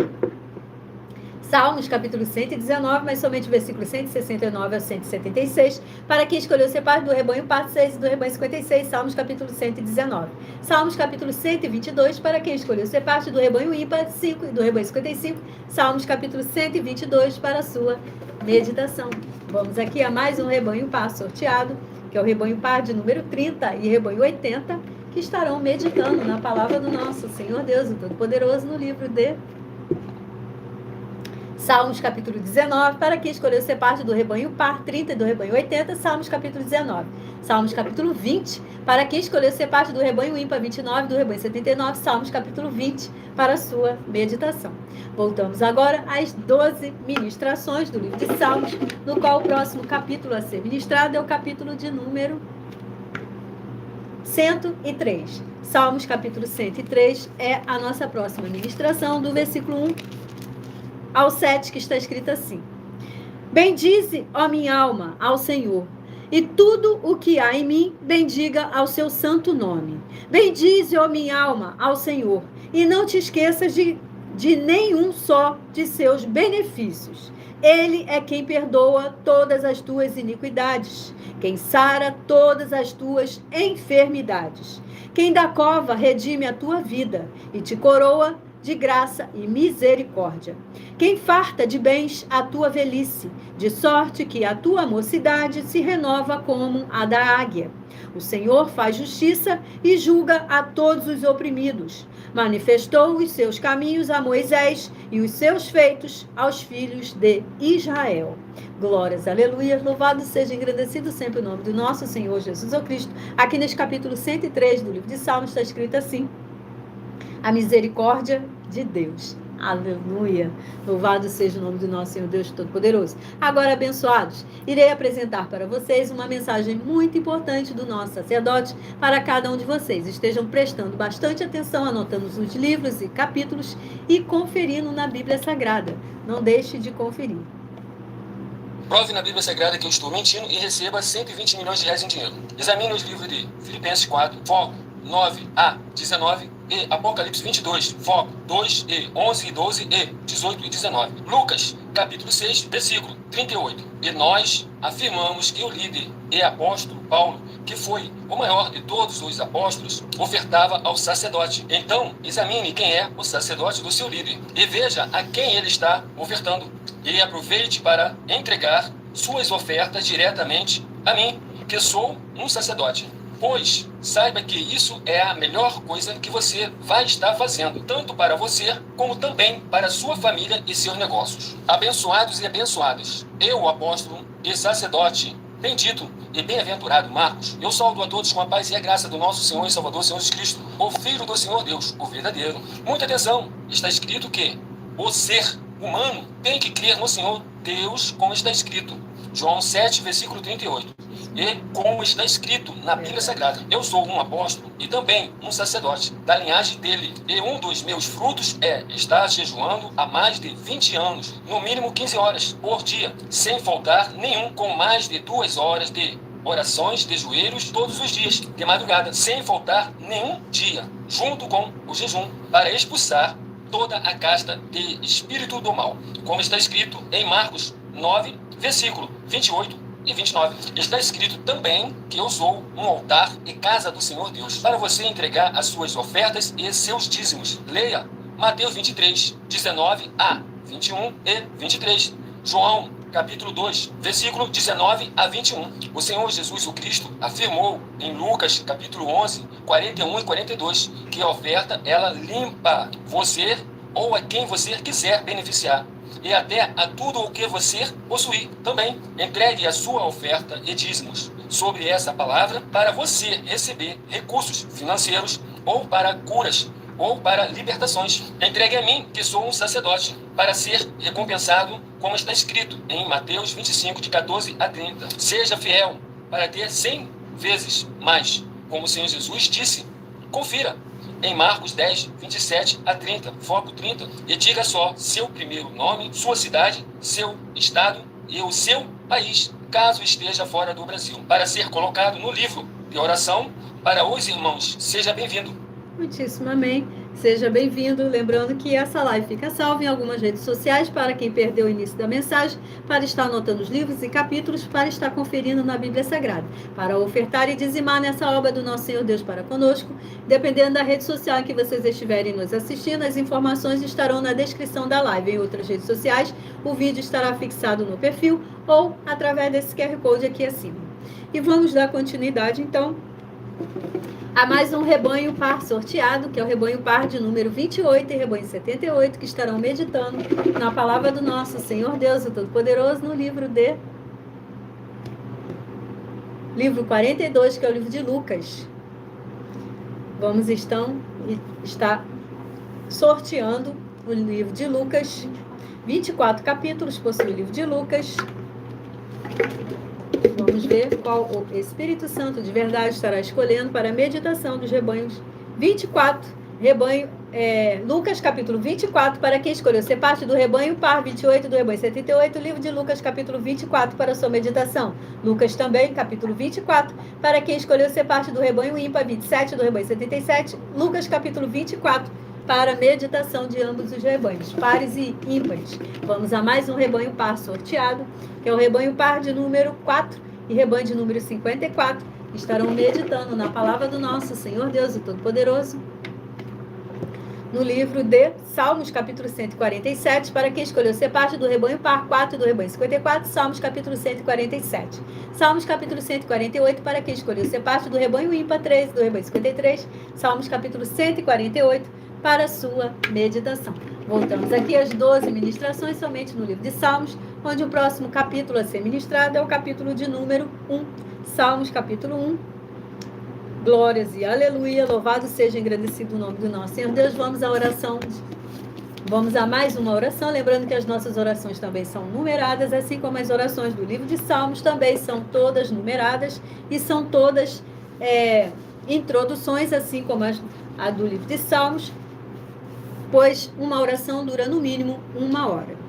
Speaker 1: Salmos, capítulo 119, mas somente o versículo 169 ao 176, para quem escolheu ser parte do rebanho parte 6 e do rebanho 56, Salmos, capítulo 119. Salmos, capítulo 122, para quem escolheu ser parte do rebanho ímpar 5 e do rebanho 55, Salmos, capítulo 122, para a sua meditação. Vamos aqui a mais um rebanho par sorteado, que é o rebanho par de número 30 e rebanho 80, que estarão meditando na palavra do nosso Senhor Deus, o Todo-Poderoso, no livro de Salmos, capítulo 19, para quem escolheu ser parte do rebanho par 30 e do rebanho 80, Salmos, capítulo 19. Salmos, capítulo 20, para quem escolheu ser parte do rebanho ímpar 29 e do rebanho 79, Salmos, capítulo 20, para a sua meditação. Voltamos agora às 12 ministrações do livro de Salmos, no qual o próximo capítulo a ser ministrado é o capítulo de número 103. Salmos, capítulo 103, é a nossa próxima ministração, do versículo 1 ao 7, que está escrito assim: bendize, ó minha alma, ao Senhor, e tudo o que há em mim, bendiga ao seu santo nome. Bendize, ó minha alma, ao Senhor, e não te esqueças de nenhum só de seus benefícios. Ele é quem perdoa todas as tuas iniquidades, quem sara todas as tuas enfermidades, quem da cova redime a tua vida e te coroa de graça e misericórdia, quem farta de bens a tua velhice, de sorte que a tua mocidade se renova como a da águia. O Senhor faz justiça e julga a todos os oprimidos. Manifestou os seus caminhos a Moisés e os seus feitos aos filhos de Israel. Glórias, aleluia, louvado seja, engrandecido sempre o nome do nosso Senhor Jesus Cristo. Aqui neste capítulo 103 do livro de Salmos está escrito assim: a misericórdia de Deus. Aleluia. Louvado seja o nome do nosso Senhor Deus Todo-Poderoso. Agora, abençoados, irei apresentar para vocês uma mensagem muito importante do nosso sacerdote para cada um de vocês. Estejam prestando bastante atenção, anotando os livros e capítulos e conferindo na Bíblia Sagrada. Não deixe de conferir.
Speaker 4: Prove na Bíblia Sagrada que eu estou mentindo e receba 120 milhões de reais em dinheiro. Examine os livros de Filipenses 4, foco 9 a 19 e Apocalipse 22, foco 2 e 11 e 12 e 18 e 19. Lucas, capítulo 6, versículo 38. E nós afirmamos que o líder e apóstolo Paulo, que foi o maior de todos os apóstolos, ofertava ao sacerdote. Então, examine quem é o sacerdote do seu líder e veja a quem ele está ofertando. E aproveite para entregar suas ofertas diretamente a mim, que sou um sacerdote. Pois saiba que isso é a melhor coisa que você vai estar fazendo, tanto para você, como também para sua família e seus negócios. Abençoados e abençoadas, eu, o apóstolo e sacerdote, bendito e bem-aventurado Marcos, eu saúdo a todos com a paz e a graça do nosso Senhor e Salvador, Senhor Jesus Cristo, o Filho do Senhor Deus, o verdadeiro. Muita atenção, está escrito que o ser humano tem que crer no Senhor Deus, como está escrito. João 7, versículo 38. E como está escrito na Bíblia Sagrada, eu sou um apóstolo e também um sacerdote da linhagem dele. E um dos meus frutos é estar jejuando há mais de 20 anos, no mínimo 15 horas por dia, sem faltar nenhum, com mais de 2 horas de orações de joelhos todos os dias, de madrugada, sem faltar nenhum dia, junto com o jejum, para expulsar toda a casta de espírito do mal. Como está escrito em Marcos 9, versículo 28 e 29. Está escrito também que eu sou um altar e casa do Senhor Deus, para você entregar as suas ofertas e seus dízimos. Leia Mateus 23, 19 a 21 e 23. João, capítulo 2, versículo 19 a 21. O Senhor Jesus o Cristo afirmou em Lucas, capítulo 11, 41 e 42, que a oferta, ela limpa você ou a quem você quiser beneficiar, e até a tudo o que você possuir também. Entregue a sua oferta e dízimos sobre essa palavra para você receber recursos financeiros, ou para curas, ou para libertações. Entregue a mim, que sou um sacerdote, para ser recompensado, como está escrito em Mateus 25, de 14 a 30. Seja fiel para ter 100 vezes mais, como o Senhor Jesus disse. Confira. em Marcos 10, 27 a 30, foco 30, e diga só seu primeiro nome, sua cidade, seu estado e o seu país, caso esteja fora do Brasil, para ser colocado no livro de oração para os irmãos. Seja bem-vindo.
Speaker 1: Muitíssimo amém. Seja bem-vindo. Lembrando que essa live fica salva em algumas redes sociais para quem perdeu o início da mensagem, para estar anotando os livros e capítulos, para estar conferindo na Bíblia Sagrada, para ofertar e dizimar nessa obra do nosso Senhor Deus para conosco. Dependendo da rede social em que vocês estiverem nos assistindo, as informações estarão na descrição da live. Em outras redes sociais, o vídeo estará fixado no perfil ou através desse QR Code aqui acima. E vamos dar continuidade, então, há mais um rebanho par sorteado, que é o rebanho par de número 28 e rebanho 78, que estarão meditando na palavra do nosso Senhor Deus, o Todo-Poderoso, no livro 42, que é o livro de Lucas. Vamos estar sorteando o livro de Lucas, 24 capítulos possui o livro de Lucas. Vamos ver qual o Espírito Santo de verdade estará escolhendo para a meditação dos rebanhos 24, Lucas capítulo 24, para quem escolheu ser parte do rebanho par, 28 do rebanho 78, livro de Lucas capítulo 24 para a sua meditação. Lucas também, capítulo 24, para quem escolheu ser parte do rebanho ímpar, 27 do rebanho 77, Lucas capítulo 24, para a meditação de ambos os rebanhos, pares e ímpares. Vamos a mais um rebanho par sorteado, que é o rebanho par de número 4 e rebanho de número 54, estarão meditando na palavra do nosso Senhor Deus, o Todo-Poderoso, no livro de Salmos, capítulo 147, para quem escolheu ser parte do rebanho par 4 do rebanho 54, Salmos, capítulo 147. Salmos, capítulo 148, para quem escolheu ser parte do rebanho ímpar 3 do rebanho 53, Salmos, capítulo 148, para a sua meditação. Voltamos aqui às 12 ministrações somente no livro de Salmos, onde o próximo capítulo a ser ministrado é o capítulo de número 1. Salmos, capítulo 1. Glórias e aleluia, louvado seja engrandecido o nome do nosso Senhor Deus. Vamos à oração. Vamos a mais uma oração, lembrando que as nossas orações também são numeradas, assim como as orações do livro de Salmos também são todas numeradas e são todas introduções, assim como a do livro de Salmos, pois uma oração dura no mínimo 1 hora.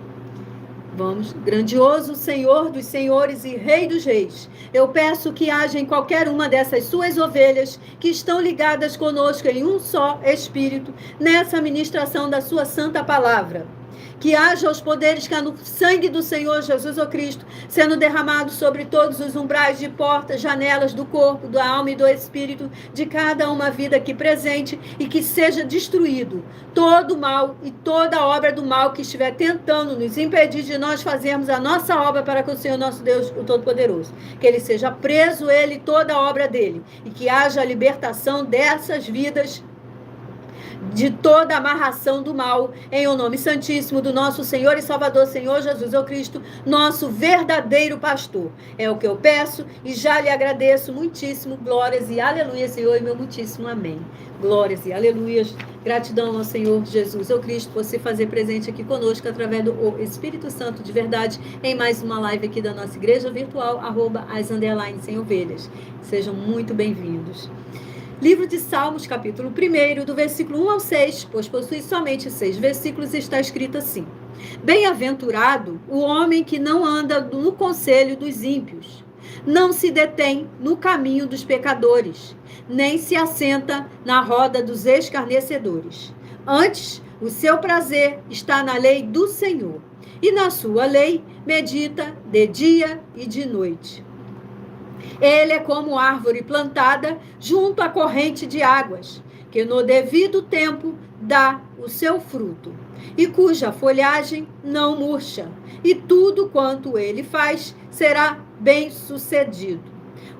Speaker 1: Vamos. Grandioso Senhor dos senhores e Rei dos reis, eu peço que haja em qualquer uma dessas suas ovelhas que estão ligadas conosco em um só Espírito, nessa ministração da sua santa palavra. Que haja os poderes que há no sangue do Senhor Jesus o Cristo, sendo derramado sobre todos os umbrais de portas, janelas do corpo, da alma e do espírito, de cada uma vida aqui presente, e que seja destruído todo o mal e toda obra do mal que estiver tentando nos impedir de nós fazermos a nossa obra para com o Senhor nosso Deus, o Todo-Poderoso. Que ele seja preso, ele e toda a obra dele, e que haja a libertação dessas vidas de toda amarração do mal, em o nome santíssimo do nosso Senhor e Salvador, Senhor Jesus o Cristo, nosso verdadeiro pastor. É o que eu peço e já lhe agradeço muitíssimo. Glórias e aleluia, Senhor, e meu muitíssimo amém. Glórias e aleluias. Gratidão ao Senhor Jesus o Cristo por se fazer presente aqui conosco através do Espírito Santo de verdade em mais uma live aqui da nossa igreja virtual, @as_sem-ovelhas. Sejam muito bem-vindos. Livro de Salmos, capítulo 1, do versículo 1 ao 6, pois possui somente 6 versículos, está escrito assim: Bem-aventurado o homem que não anda no conselho dos ímpios, não se detém no caminho dos pecadores, nem se assenta na roda dos escarnecedores. Antes, o seu prazer está na lei do Senhor, e na sua lei medita de dia e de noite. Ele é como árvore plantada junto à corrente de águas, que no devido tempo dá o seu fruto, e cuja folhagem não murcha, e tudo quanto ele faz será bem-sucedido.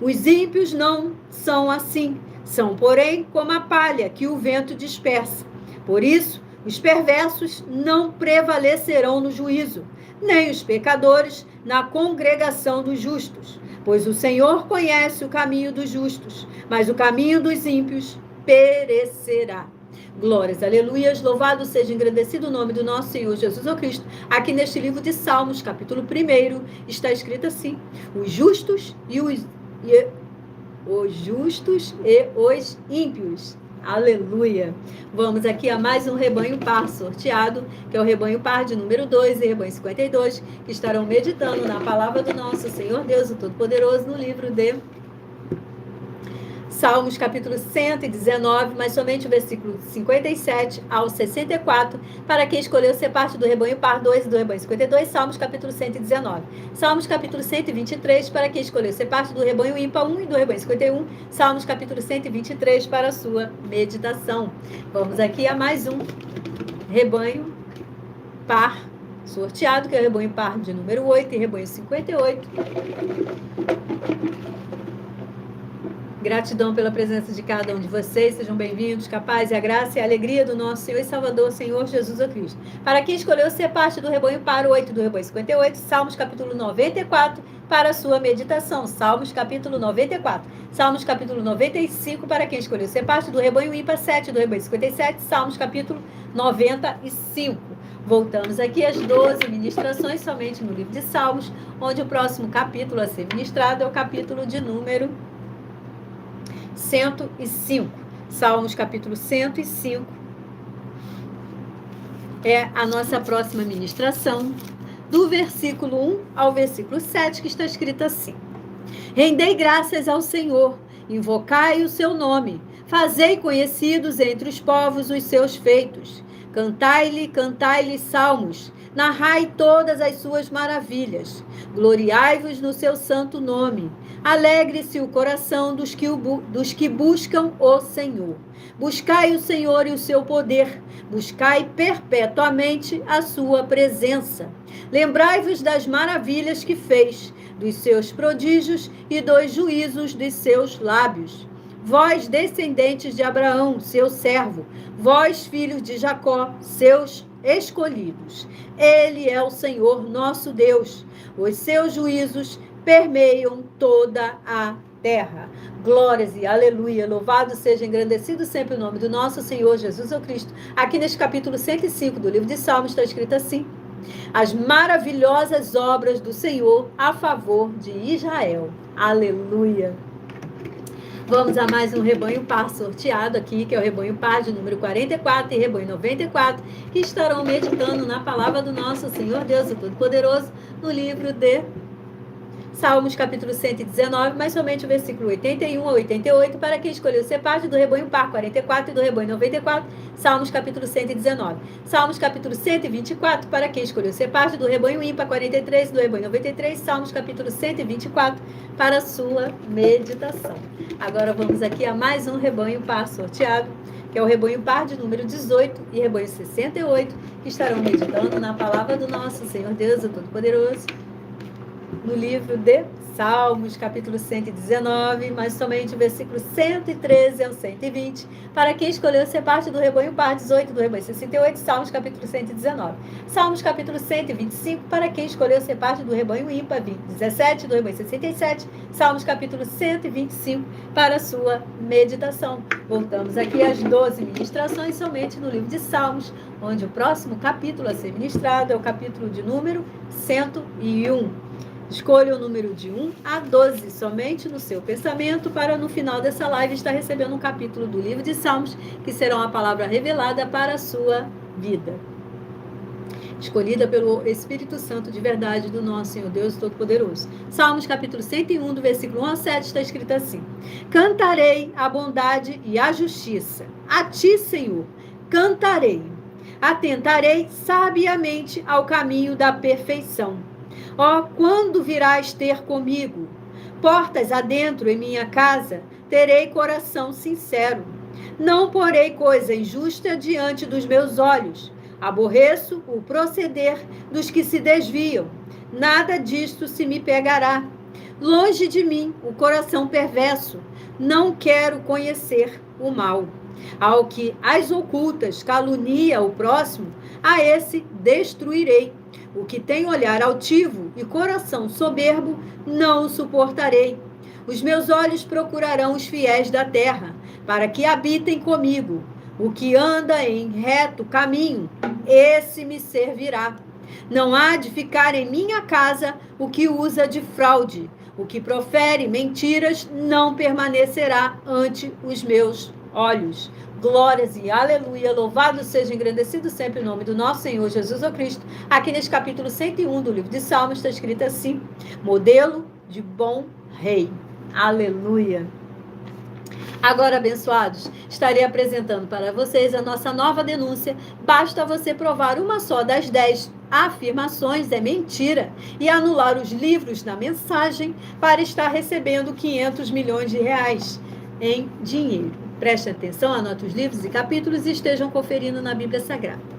Speaker 1: Os ímpios não são assim, são, porém, como a palha que o vento dispersa. Por isso, os perversos não prevalecerão no juízo, nem os pecadores na congregação dos justos. Pois o Senhor conhece o caminho dos justos, mas o caminho dos ímpios perecerá. Glórias, aleluias, louvado seja engrandecido o nome do nosso Senhor Jesus o Cristo. Aqui neste livro de Salmos, capítulo 1, está escrito assim: os justos e os ímpios Aleluia! Vamos aqui a mais um rebanho par sorteado, que é o rebanho par de número 2 e rebanho 52, que estarão meditando na palavra do nosso Senhor Deus, o Todo-Poderoso, no livro de Salmos, capítulo 119, mas somente o versículo 57 ao 64, para quem escolheu ser parte do rebanho par 2 e do rebanho 52, Salmos, capítulo 119. Salmos, capítulo 123, para quem escolheu ser parte do rebanho ímpar 1 e do rebanho 51, Salmos, capítulo 123, para a sua meditação. Vamos aqui a mais um rebanho par sorteado, que é o rebanho par de número 8 e rebanho 58. Gratidão pela presença de cada um de vocês. Sejam bem-vindos, que a paz e a graça e a alegria do nosso Senhor e Salvador, Senhor Jesus Cristo. Para quem escolheu ser parte do rebanho par 8 do rebanho 58, Salmos capítulo 94 para a sua meditação. Salmos capítulo 94. Salmos capítulo 95 para quem escolheu ser parte do rebanho ímpar 7 do rebanho 57, Salmos capítulo 95. Voltamos aqui às 12 ministrações somente no livro de Salmos, onde o próximo capítulo a ser ministrado é o capítulo de número 105. Salmos capítulo 105 é a nossa próxima ministração, do versículo 1 ao versículo 7, que está escrito assim: Rendei graças ao Senhor, invocai o seu nome, fazei conhecidos entre os povos os seus feitos. Cantai-lhe salmos, narrai todas as suas maravilhas. Gloriai-vos no seu santo nome. Alegre-se o coração dos que buscam o Senhor. Buscai o Senhor e o seu poder. Buscai perpetuamente a sua presença. Lembrai-vos das maravilhas que fez, dos seus prodígios e dos juízos de seus lábios. Vós, descendentes de Abraão, seu servo, vós, filhos de Jacó, seus escolhidos. Ele é o Senhor nosso Deus. Os seus juízos permeiam toda a terra. Glórias e aleluia. Louvado seja, engrandecido sempre o nome do nosso Senhor Jesus Cristo. Aqui neste capítulo 105 do livro de Salmos está escrito assim: as maravilhosas obras do Senhor a favor de Israel. Aleluia. Vamos a mais um rebanho par sorteado aqui, que é o rebanho par de número 44 e rebanho 94, que estarão meditando na palavra do nosso Senhor Deus, o Todo-Poderoso, no livro de Salmos, capítulo 119, mas somente o versículo 81 a 88, para quem escolheu ser parte do rebanho par 44 e do rebanho 94, Salmos, capítulo 119. Salmos, capítulo 124, para quem escolheu ser parte do rebanho ímpar 43 e do rebanho 93, Salmos, capítulo 124, para a sua meditação. Agora vamos aqui a mais um rebanho par sorteado, que é o rebanho par de número 18 e rebanho 68, que estarão meditando na palavra do nosso Senhor Deus, o Todo-Poderoso, no livro de Salmos, capítulo 119, mas somente o versículo 113 ao 120, para quem escolheu ser parte do rebanho par 18 do rebanho 68, Salmos, capítulo 119. Salmos, capítulo 125, para quem escolheu ser parte do rebanho ímpar 17 do rebanho 67, Salmos, capítulo 125, para a sua meditação. Voltamos aqui às 12 ministrações somente no livro de Salmos, onde o próximo capítulo a ser ministrado é o capítulo de número 101. Escolha o número de 1 a 12 somente no seu pensamento, para no final dessa live estar recebendo um capítulo do livro de Salmos, que será a palavra revelada para a sua vida. Escolhida pelo Espírito Santo de verdade do nosso Senhor Deus Todo-Poderoso. Salmos capítulo 101, do versículo 1 a 7, está escrito assim: Cantarei a bondade e a justiça. A ti, Senhor, cantarei. Atentarei sabiamente ao caminho da perfeição. Ó, quando virás ter comigo? Portas adentro em minha casa, terei coração sincero. Não porei coisa injusta diante dos meus olhos. Aborreço o proceder dos que se desviam. Nada disto se me pegará. Longe de mim o coração perverso. Não quero conhecer o mal. Ao que às ocultas calunia o próximo, a esse destruirei. O que tem olhar altivo e coração soberbo, não o suportarei. Os meus olhos procurarão os fiéis da terra, para que habitem comigo. O que anda em reto caminho, esse me servirá. Não há de ficar em minha casa o que usa de fraude. O que profere mentiras não permanecerá ante os meus olhos. Glórias e aleluia, louvado seja, engrandecido sempre o nome do nosso Senhor Jesus Cristo. Aqui nesse capítulo 101 do livro de Salmos está escrito assim: modelo de bom rei. Aleluia. Agora, abençoados, estarei apresentando para vocês a nossa nova denúncia. Basta você provar uma só das 10 afirmações é mentira e anular os livros da mensagem para estar recebendo 500 milhões de reais em dinheiro. Preste atenção, anote os livros e capítulos e estejam conferindo na Bíblia Sagrada.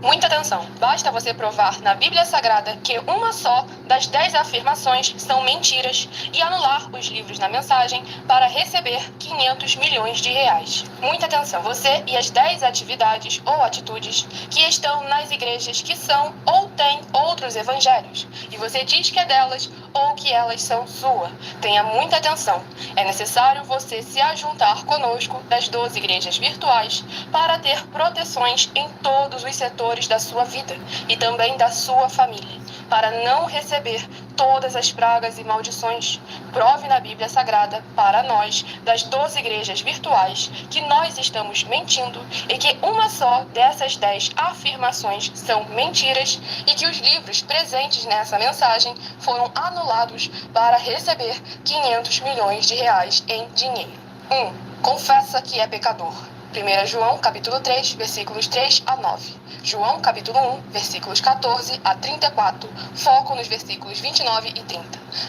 Speaker 3: Muita atenção. Basta você provar na Bíblia Sagrada que uma só das 10 afirmações são mentiras e anular os livros na mensagem para receber 500 milhões de reais. Muita atenção. Você e as 10 atividades ou atitudes que estão nas igrejas que são ou têm outros evangelhos e você diz que é delas ou que elas são sua. Tenha muita atenção. É necessário você se ajuntar conosco das 12 igrejas virtuais para ter proteções em todos os setores da sua vida e também da sua família, para não receber todas as pragas e maldições. Prove na Bíblia Sagrada para nós, das 12 igrejas virtuais, que nós estamos mentindo e que uma só dessas 10 afirmações são mentiras e que os livros presentes nessa mensagem foram anulados para receber 500 milhões de reais em dinheiro. 1. Confessa que é pecador. 1 João, capítulo 3, versículos 3 a 9. João, capítulo 1, versículos 14 a 34. Foco nos versículos 29 e 30.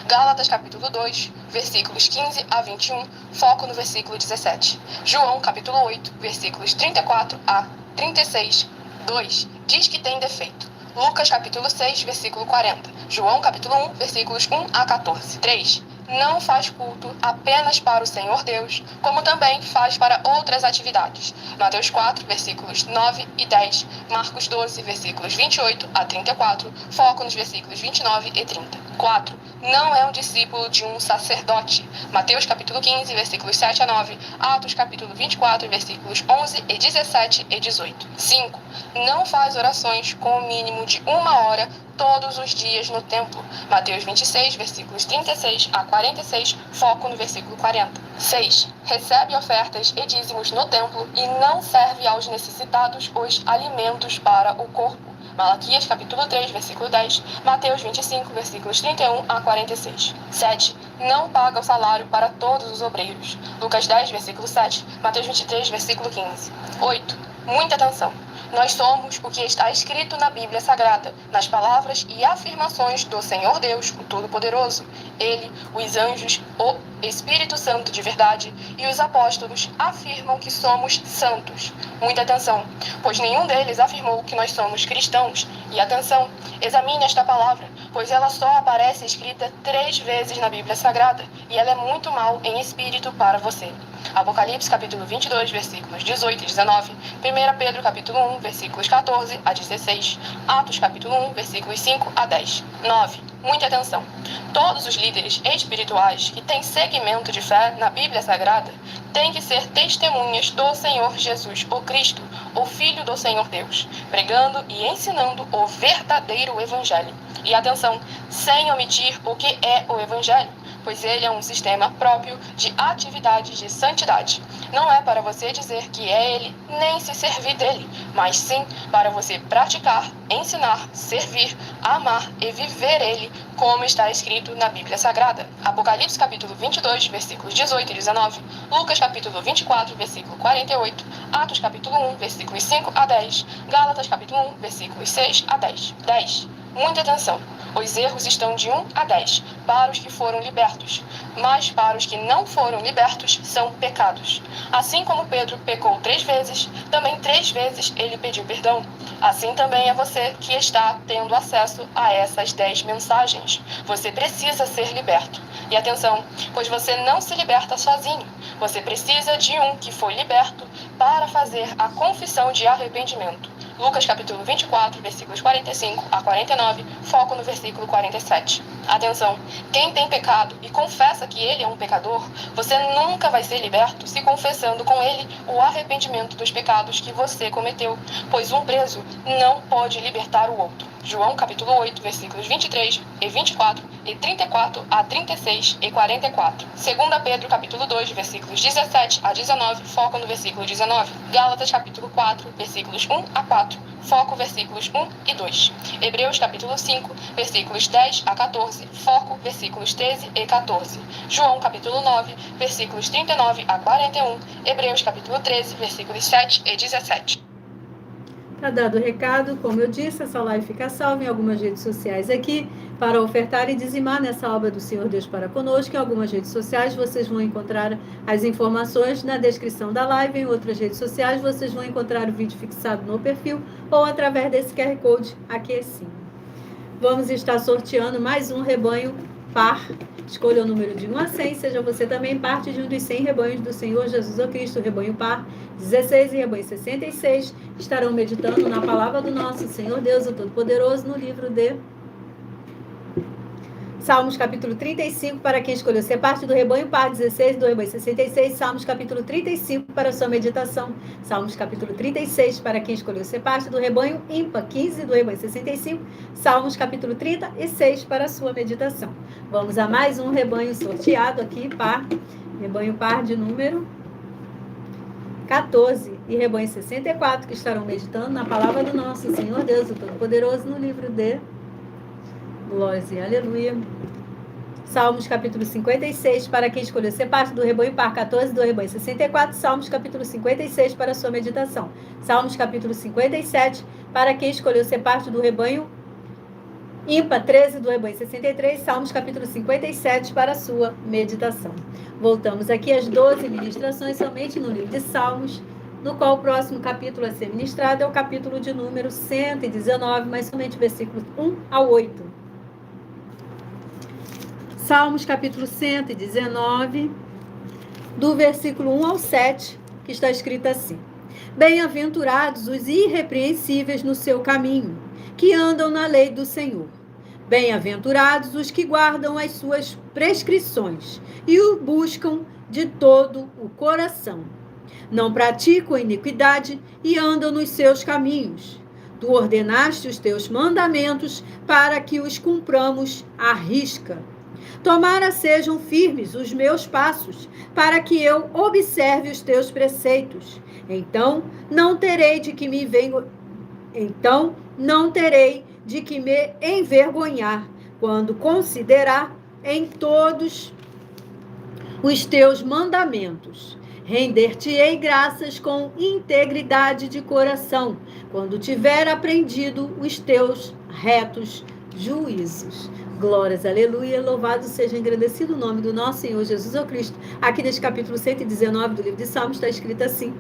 Speaker 3: Gálatas, capítulo 2, versículos 15 a 21. Foco no versículo 17. João, capítulo 8, versículos 34 a 36. 2. Diz que tem defeito. Lucas, capítulo 6, versículo 40. João, capítulo 1, versículos 1 a 14. 3. Não faz culto apenas para o Senhor Deus, como também faz para outras atividades. Mateus 4, versículos 9 e 10. Marcos 12, versículos 28 a 34. Foco nos versículos 29 e 30. 4. Não é um discípulo de um sacerdote. Mateus capítulo 15, versículos 7 a 9. Atos capítulo 24, versículos 11 e 17 e 18. 5. Não faz orações com o mínimo de 1 hora todos os dias no templo. Mateus 26, versículos 36 a 46, foco no versículo 40. 6. Recebe ofertas e dízimos no templo e não serve aos necessitados os alimentos para o corpo. Malaquias capítulo 3, versículo 10, Mateus 25, versículos 31 a 46. 7. Não paga o salário para todos os obreiros. Lucas 10, versículo 7, Mateus 23, versículo 15. 8. Muita atenção. Nós somos o que está escrito na Bíblia Sagrada, nas palavras e afirmações do Senhor Deus, o Todo-Poderoso. Ele, os anjos, o Espírito Santo de verdade e os apóstolos afirmam que somos santos. Muita atenção, pois nenhum deles afirmou que nós somos cristãos. E atenção, examine esta palavra, pois ela só aparece escrita 3 vezes na Bíblia Sagrada e ela é muito mal em espírito para você. Apocalipse capítulo 22, versículos 18 e 19. 1 Pedro capítulo 1, versículos 14 a 16. Atos capítulo 1, versículos 5 a 10. 9. Muita atenção. Todos os líderes espirituais que têm segmento de fé na Bíblia Sagrada têm que ser testemunhas do Senhor Jesus, o Cristo, o Filho do Senhor Deus, pregando e ensinando o verdadeiro Evangelho. E atenção, sem omitir o que é o Evangelho, pois ele é um sistema próprio de atividades de santidade. Não é para você dizer que é ele, nem se servir dele, mas sim para você praticar, ensinar, servir, amar e viver ele, como está escrito na Bíblia Sagrada. Apocalipse capítulo 22, versículos 18 e 19, Lucas capítulo 24, versículo 48, Atos capítulo 1, versículos 5 a 10, Gálatas capítulo 1, versículos 6 a 10. 10. Muita atenção. Os erros estão de 1 a 10 para os que foram libertos, mas para os que não foram libertos são pecados. Assim como Pedro pecou 3 vezes, também 3 vezes ele pediu perdão. Assim também é você que está tendo acesso a essas 10 mensagens. Você precisa ser liberto. E atenção, pois você não se liberta sozinho. Você precisa de um que foi liberto para fazer a confissão de arrependimento. Lucas capítulo 24, versículos 45 a 49, foco no versículo 47. Atenção, quem tem pecado e confessa que ele é um pecador, você nunca vai ser liberto se confessando com ele o arrependimento dos pecados que você cometeu, pois um preso não pode libertar o outro. João capítulo 8, versículos 23 e 24 e 34 a 36 e 44. 2 Pedro capítulo 2, versículos 17 a 19, foco no versículo 19. Gálatas capítulo 4, versículos 1 a 4, foco versículos 1 e 2. Hebreus capítulo 5, versículos 10 a 14, foco versículos 13 e 14. João capítulo 9, versículos 39 a 41. Hebreus capítulo 13, versículos 7 e 17.
Speaker 1: Tá dado o recado, como eu disse, essa live fica salva em algumas redes sociais aqui, para ofertar e dizimar nessa obra do Senhor Deus para conosco. Em algumas redes sociais vocês vão encontrar as informações na descrição da live, em outras redes sociais vocês vão encontrar o vídeo fixado no perfil ou através desse QR Code aqui acima. Vamos estar sorteando mais um rebanho par. Escolha o número de 1 a 100, seja você também parte de um dos 100 rebanhos do Senhor Jesus o Cristo, rebanho par 16 e rebanho 66, estarão meditando na palavra do nosso Senhor Deus, o Todo-Poderoso, no livro de Salmos capítulo 35, para quem escolheu ser parte do rebanho par 16, do rebanho 66, Salmos capítulo 35 para sua meditação, Salmos capítulo 36, para quem escolheu ser parte do rebanho ímpar 15, do rebanho 65, Salmos capítulo 36 para sua meditação. Vamos a mais um rebanho sorteado aqui, par, rebanho par de número 14 e rebanho 64, que estarão meditando na palavra do nosso Senhor Deus, o Todo-Poderoso, no livro de Glórias e aleluia. Salmos capítulo 56, para quem escolheu ser parte do rebanho par 14, do rebanho 64, Salmos capítulo 56 para sua meditação. Salmos capítulo 57, para quem escolheu ser parte do rebanho ímpar 13, do rebanho 63, Salmos capítulo 57 para sua meditação. Voltamos aqui às 12 ministrações somente no livro de Salmos, no qual o próximo capítulo a ser ministrado é o capítulo de número 119, mas somente versículos 1 ao 8. Salmos capítulo 119, do versículo 1 ao 7, que está escrito assim: Bem-aventurados os irrepreensíveis no seu caminho, que andam na lei do Senhor. Bem-aventurados os que guardam as suas prescrições e o buscam de todo o coração. Não praticam iniquidade e andam nos seus caminhos. Tu ordenaste os teus mandamentos para que os cumpramos à risca. Tomara sejam firmes os meus passos, para que eu observe os teus preceitos. Então não terei de que me envergonhar, quando considerar em todos os teus mandamentos. Render-te-ei graças com integridade de coração, quando tiver aprendido os teus retos juízos. Glórias, aleluia, louvado seja, engrandecido o nome do nosso Senhor Jesus o Cristo. Aqui neste capítulo 119 do livro de Salmos está escrito assim: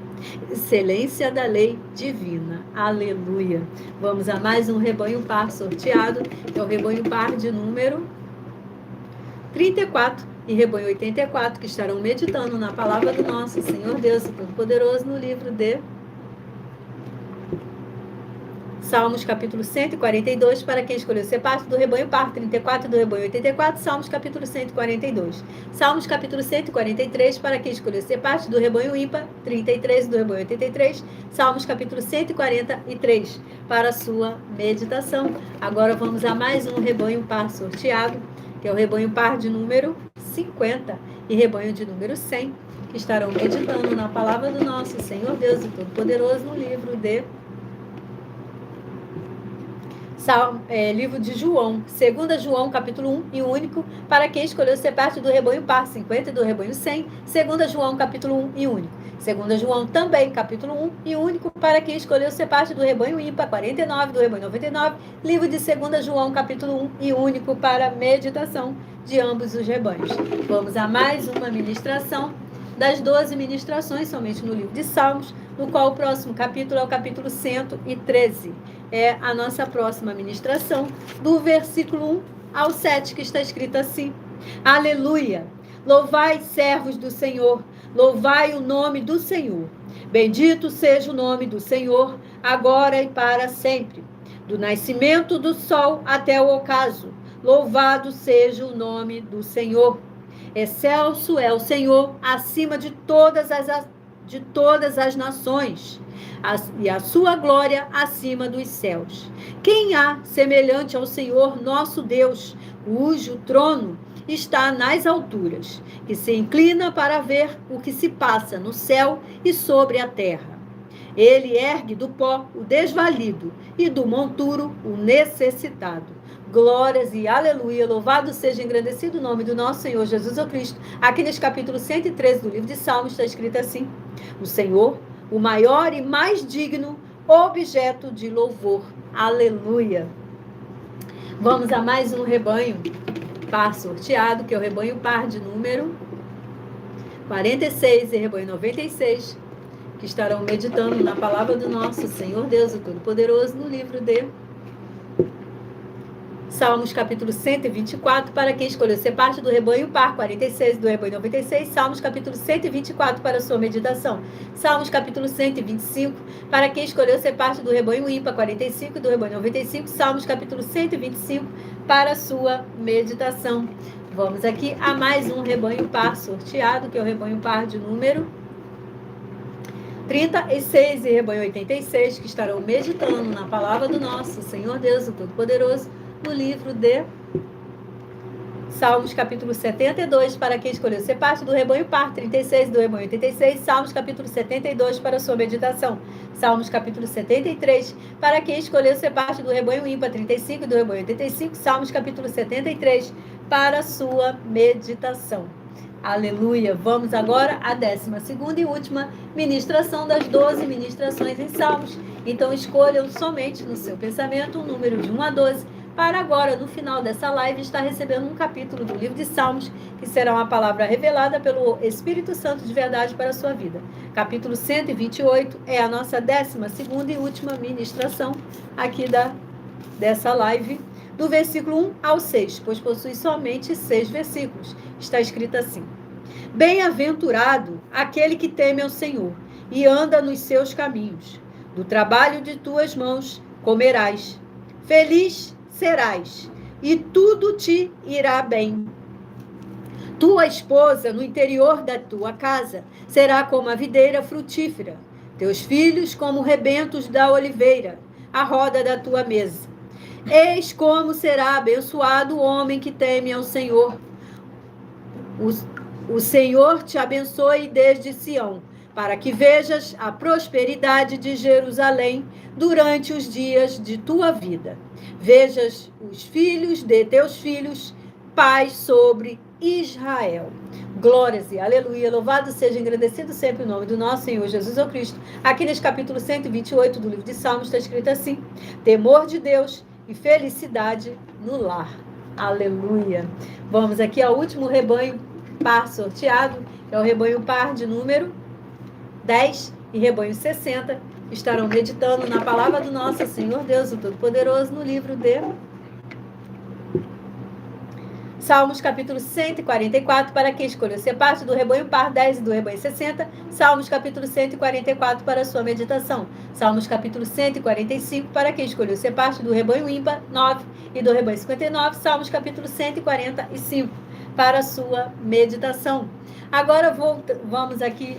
Speaker 1: excelência da lei divina, aleluia. Vamos a mais um rebanho par sorteado, que é o rebanho par de número 34 e rebanho 84, que estarão meditando na palavra do nosso Senhor Deus, o Todo-Poderoso, no livro de Salmos capítulo 142, para quem escolheu ser parte do rebanho par 34 e do rebanho 84, Salmos capítulo 142. Salmos capítulo 143, para quem escolheu ser parte do rebanho ímpar 33 e do rebanho 83, Salmos capítulo 143, para a sua meditação. Agora vamos a mais um rebanho par sorteado, que é o rebanho par de número 50 e rebanho de número 100, que estarão meditando na palavra do nosso Senhor Deus, o Todo-Poderoso, no livro de livro de João, 2 João, capítulo 1 e único, para quem escolheu ser parte do rebanho par 50 e do rebanho 100, 2 João, capítulo 1 e único. 2 João também, capítulo 1 e único, para quem escolheu ser parte do rebanho ímpar 49, do rebanho 99, livro de 2 João, capítulo 1 e único, para meditação de ambos os rebanhos. Vamos a mais uma ministração das 12 ministrações, somente no livro de Salmos, no qual o próximo capítulo é o capítulo 113. É a nossa próxima ministração, do versículo 1 ao 7, que está escrito assim: Aleluia! Louvai, servos do Senhor, louvai o nome do Senhor. Bendito seja o nome do Senhor, agora e para sempre. Do nascimento do sol até o ocaso, louvado seja o nome do Senhor. Excelso é o Senhor acima de todas as de todas as nações, e a sua glória acima dos céus. Quem há semelhante ao Senhor nosso Deus, cujo trono está nas alturas, que se inclina para ver o que se passa no céu e sobre a terra? Ele ergue do pó o desvalido e do monturo o necessitado. Glórias e aleluia, louvado seja engrandecido o nome do nosso Senhor Jesus Cristo. Aqui nesse capítulo 113 do livro de Salmos está escrito assim: o Senhor, o maior e mais digno objeto de louvor. Aleluia. Vamos a mais um rebanho par sorteado, que é o rebanho par de número 46 e rebanho 96, que estarão meditando na palavra do nosso Senhor Deus, o Todo-Poderoso, no livro de Salmos, capítulo 124, para quem escolheu ser parte do rebanho par 46 do rebanho 96. Salmos, capítulo 124, para sua meditação. Salmos, capítulo 125, para quem escolheu ser parte do rebanho ímpar 45 do rebanho 95. Salmos, capítulo 125, para sua meditação. Vamos aqui a mais um rebanho par sorteado, que é o rebanho par de número 36 e rebanho 86, que estarão meditando na palavra do nosso Senhor Deus, o Todo-Poderoso, no livro de Salmos, capítulo 72, para quem escolheu ser parte do rebanho par 36 do rebanho 86. Salmos, capítulo 72, para sua meditação. Salmos, capítulo 73, para quem escolheu ser parte do rebanho ímpar 35 do rebanho 85. Salmos, capítulo 73, para sua meditação. Aleluia! Vamos agora à 12ª e última ministração das 12 ministrações em Salmos. Então escolham somente no seu pensamento o número de 1 a 12, para agora, no final dessa live, estar recebendo um capítulo do livro de Salmos, que será uma palavra revelada pelo Espírito Santo de verdade para a sua vida. Capítulo 128 é a nossa 12ª e última ministração aqui dessa live, do versículo 1 ao 6, pois possui somente 6 versículos. Está escrito assim: bem-aventurado aquele que teme ao Senhor e anda nos seus caminhos. Do trabalho de tuas mãos comerás. Feliz serás, e tudo te irá bem. Tua esposa no interior da tua casa será como a videira frutífera, teus filhos como rebentos da oliveira, à roda da tua mesa. Eis como será abençoado o homem que teme ao Senhor. O Senhor te abençoe desde Sião, para que vejas a prosperidade de Jerusalém durante os dias de tua vida. Vejas os filhos de teus filhos, paz sobre Israel. Glórias e aleluia, louvado seja, engrandecido sempre o nome do nosso Senhor Jesus Cristo. Aqui nesse capítulo 128 do livro de Salmos está escrito assim: temor de Deus e felicidade no lar. Aleluia. Vamos aqui ao último rebanho par sorteado, que é o rebanho par de número 10 e rebanho 60, estarão meditando na palavra do nosso Senhor Deus, o Todo-Poderoso, no livro de Salmos, capítulo 144, para quem escolheu ser parte do rebanho par 10 e do rebanho 60. Salmos, capítulo 144, para a sua meditação. Salmos, capítulo 145, para quem escolheu ser parte do rebanho ímpar 9 e do rebanho 59. Salmos, capítulo 145, para a sua meditação. Agora vamos aqui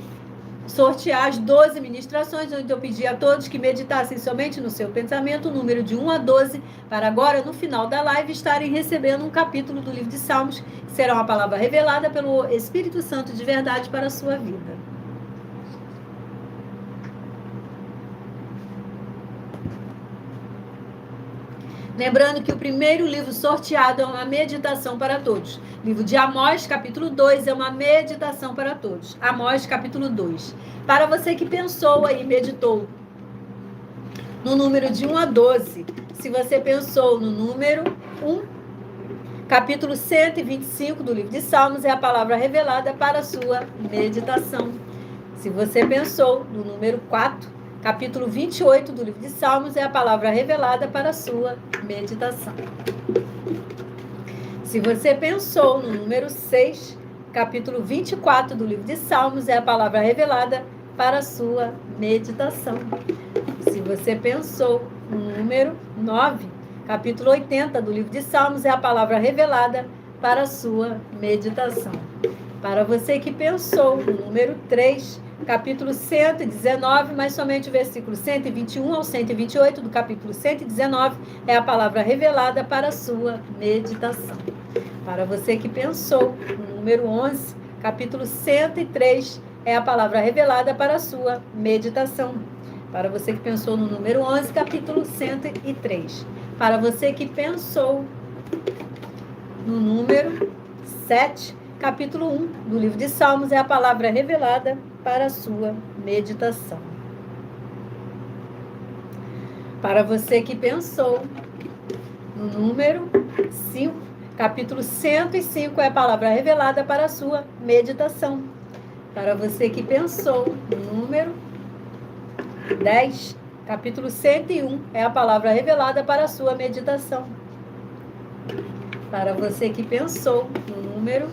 Speaker 1: sortear as 12 ministrações, onde eu pedi a todos que meditassem somente no seu pensamento o número de 1 a 12, para agora, no final da live, estarem recebendo um capítulo do livro de Salmos, que será uma palavra revelada pelo Espírito Santo de verdade para a sua vida. Lembrando que o primeiro livro sorteado é uma meditação para todos. Livro de Amós, capítulo 2, é uma meditação para todos. Amós, capítulo 2. Para você que pensou aí, meditou no número de 1 a 12, se você pensou no número 1, capítulo 125 do livro de Salmos é a palavra revelada para a sua meditação. Se você pensou no número 4, capítulo 28 do livro de Salmos é a palavra revelada para a sua meditação. Se você pensou no número 6, capítulo 24 do livro de Salmos é a palavra revelada para a sua meditação. Se você pensou no número 9, capítulo 80 do livro de Salmos é a palavra revelada para a sua meditação. Para você que pensou no número 3, capítulo 119, mas somente o versículo 121 ao 128 do capítulo 119 é a palavra revelada para a sua meditação. Para você que pensou no número 11, capítulo 103 é a palavra revelada para a sua meditação. Para você que pensou no número 11, capítulo 103. Para você que pensou no número 7, capítulo 1 do livro de Salmos é a palavra revelada para a sua meditação. Para você que pensou no número 5, capítulo 105 é a palavra revelada para a sua meditação. Para você que pensou no número 10, capítulo 101 é a palavra revelada para a sua meditação. Para você que pensou no número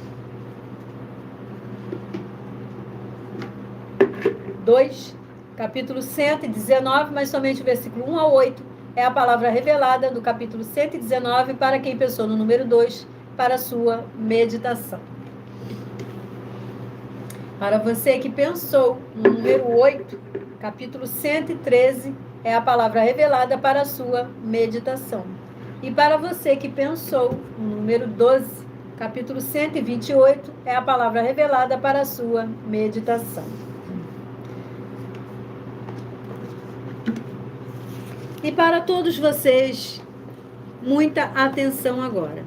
Speaker 1: 2, capítulo 119, mas somente o versículo 1 ao 8 é a palavra revelada do capítulo 119 para quem pensou no número 2, para a sua meditação. Para você que pensou no número 8, capítulo 113 é a palavra revelada para a sua meditação. E para você que pensou no número 12, capítulo 128 é a palavra revelada para a sua meditação. E para todos vocês, muita atenção agora.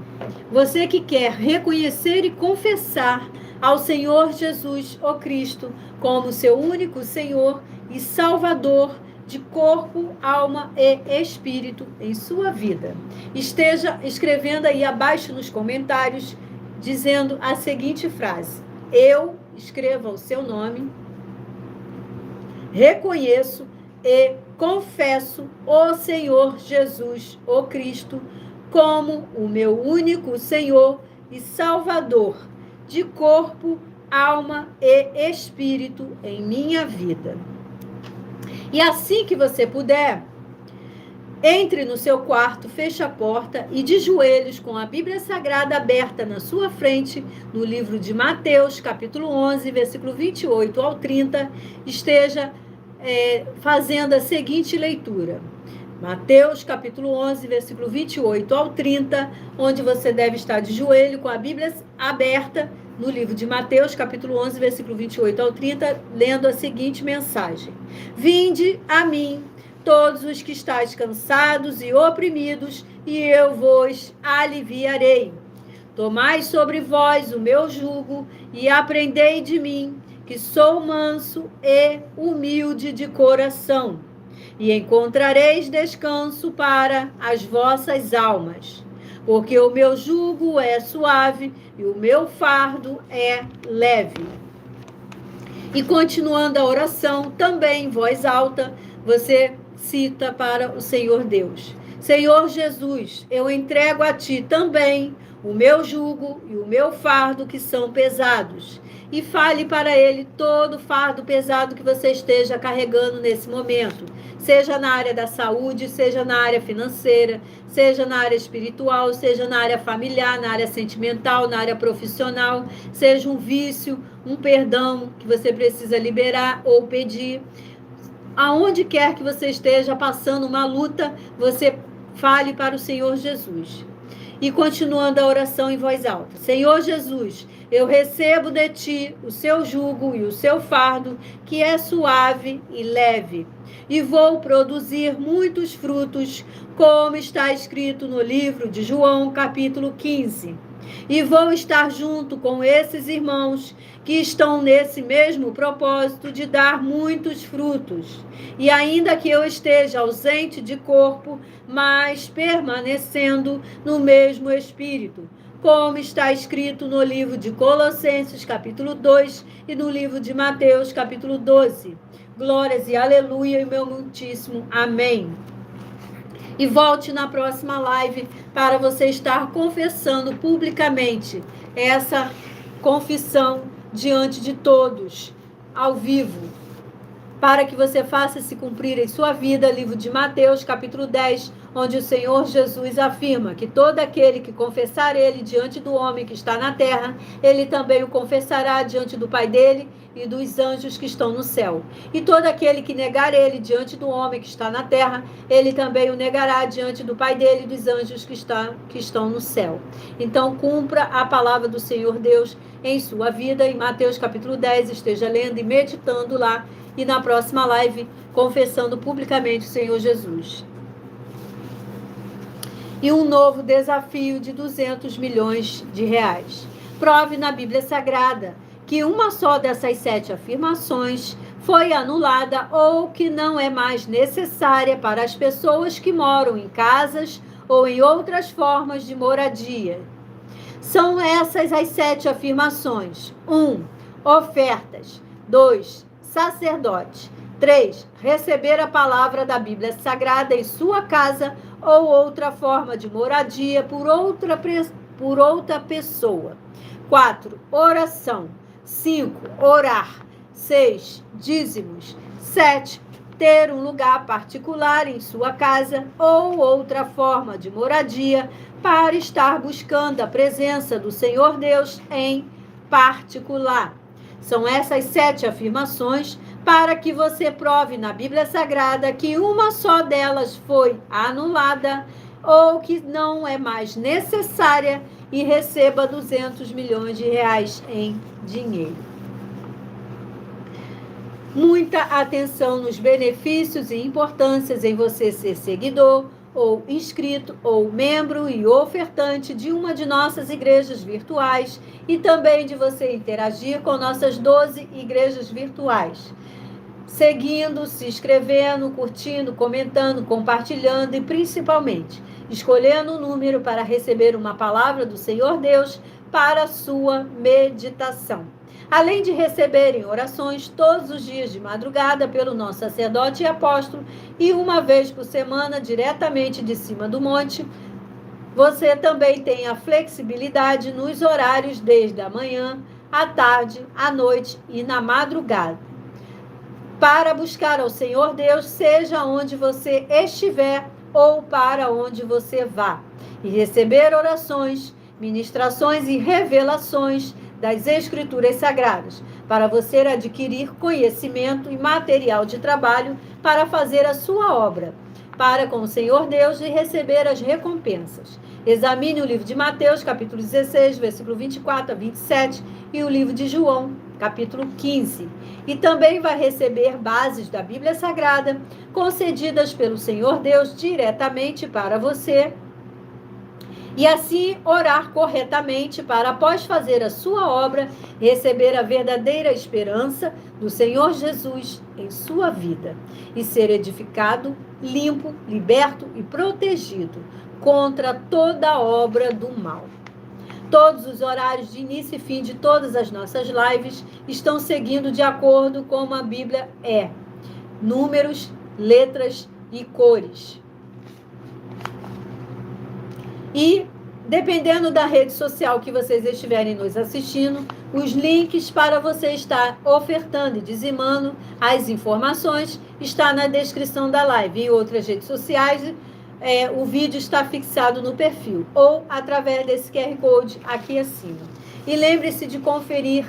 Speaker 1: Você que quer reconhecer e confessar ao Senhor Jesus, o Cristo, como seu único Senhor e Salvador de corpo, alma e espírito em sua vida, esteja escrevendo aí abaixo nos comentários, dizendo a seguinte frase: eu, escreva o seu nome, reconheço e confesso o Senhor Jesus, o Cristo, como o meu único Senhor e Salvador de corpo, alma e espírito em minha vida. E assim que você puder, entre no seu quarto, feche a porta e de joelhos com a Bíblia Sagrada aberta na sua frente, no livro de Mateus, capítulo 11, versículo 28 ao 30, esteja fazendo a seguinte leitura. Mateus, capítulo 11, versículo 28 ao 30, onde você deve estar de joelho com a Bíblia aberta no livro de Mateus, capítulo 11, versículo 28 ao 30, lendo a seguinte mensagem: vinde a mim, todos os que estáis cansados e oprimidos, e eu vos aliviarei. Tomai sobre vós o meu jugo e aprendei de mim, que sou manso e humilde de coração, e encontrareis descanso para as vossas almas, porque o meu jugo é suave e o meu fardo é leve. E continuando a oração, também em voz alta, você cita para o Senhor Deus: Senhor Jesus, eu entrego a ti também o meu jugo e o meu fardo que são pesados. E fale para ele todo o fardo pesado que você esteja carregando nesse momento, seja na área da saúde, seja na área financeira, seja na área espiritual, seja na área familiar, na área sentimental, na área profissional, seja um vício, um perdão que você precisa liberar ou pedir. Aonde quer que você esteja passando uma luta, você fale para o Senhor Jesus. E continuando a oração em voz alta: Senhor Jesus, eu recebo de ti o seu jugo e o seu fardo, que é suave e leve, e vou produzir muitos frutos, como está escrito no livro de João, capítulo 15. E vou estar junto com esses irmãos que estão nesse mesmo propósito de dar muitos frutos. E ainda que eu esteja ausente de corpo, mas permanecendo no mesmo espírito, como está escrito no livro de Colossenses, capítulo 2, e no livro de Mateus, capítulo 12. Glórias e aleluia, e meu muitíssimo amém. E volte na próxima live para você estar confessando publicamente essa confissão diante de todos, ao vivo, para que você faça se cumprir em sua vida, livro de Mateus, capítulo 10, onde o Senhor Jesus afirma que todo aquele que confessar ele diante do homem que está na terra, ele também o confessará diante do Pai dele e dos anjos que estão no céu. E todo aquele que negar ele diante do homem que está na terra, ele também o negará diante do Pai dele e dos anjos que estão no céu. Então, cumpra a palavra do Senhor Deus em sua vida. Em Mateus capítulo 10, esteja lendo e meditando lá. E na próxima live, confessando publicamente o Senhor Jesus. E um novo desafio de 200 milhões de reais. Prove na Bíblia Sagrada que uma só dessas 7 afirmações foi anulada ou que não é mais necessária para as pessoas que moram em casas ou em outras formas de moradia. São essas as 7 afirmações. 1. Ofertas. 2. Sacerdote. 3. Receber a palavra da Bíblia Sagrada em sua casa ou outra forma de moradia por outra pessoa. 4. Oração. 5. Orar. 6. Dízimos. 7. Ter um lugar particular em sua casa ou outra forma de moradia para estar buscando a presença do Senhor Deus em particular. São essas 7 afirmações para que você prove na Bíblia Sagrada que uma só delas foi anulada ou que não é mais necessária e receba 200 milhões de reais em dinheiro. Muita atenção nos benefícios e importâncias em você ser seguidor, ou inscrito, ou membro e ofertante de uma de nossas igrejas virtuais e também de você interagir com nossas 12 igrejas virtuais. Seguindo, se inscrevendo, curtindo, comentando, compartilhando e principalmente escolhendo um número para receber uma palavra do Senhor Deus para a sua meditação. Além de receberem orações todos os dias de madrugada pelo nosso sacerdote e apóstolo e uma vez por semana diretamente de cima do monte, você também tem a flexibilidade nos horários desde a manhã, à tarde, à noite e na madrugada. Para buscar ao Senhor Deus, seja onde você estiver ou para onde você vá, e receber orações, ministrações e revelações das Escrituras Sagradas, para você adquirir conhecimento e material de trabalho para fazer a sua obra, para com o Senhor Deus e receber as recompensas. Examine o livro de Mateus, capítulo 16, versículo 24 a 27, e o livro de João, capítulo 15. E também vai receber bases da Bíblia Sagrada, concedidas pelo Senhor Deus diretamente para você, e assim orar corretamente para, após fazer a sua obra, receber a verdadeira esperança do Senhor Jesus em sua vida e ser edificado, limpo, liberto e protegido contra toda obra do mal. Todos os horários de início e fim de todas as nossas lives estão seguindo de acordo com como a Bíblia é. Números, letras e cores. E, dependendo da rede social que vocês estiverem nos assistindo, os links para você estar ofertando e dizimando as informações está na descrição da live. Em outras redes sociais, o vídeo está fixado no perfil ou através desse QR Code aqui acima. E lembre-se de conferir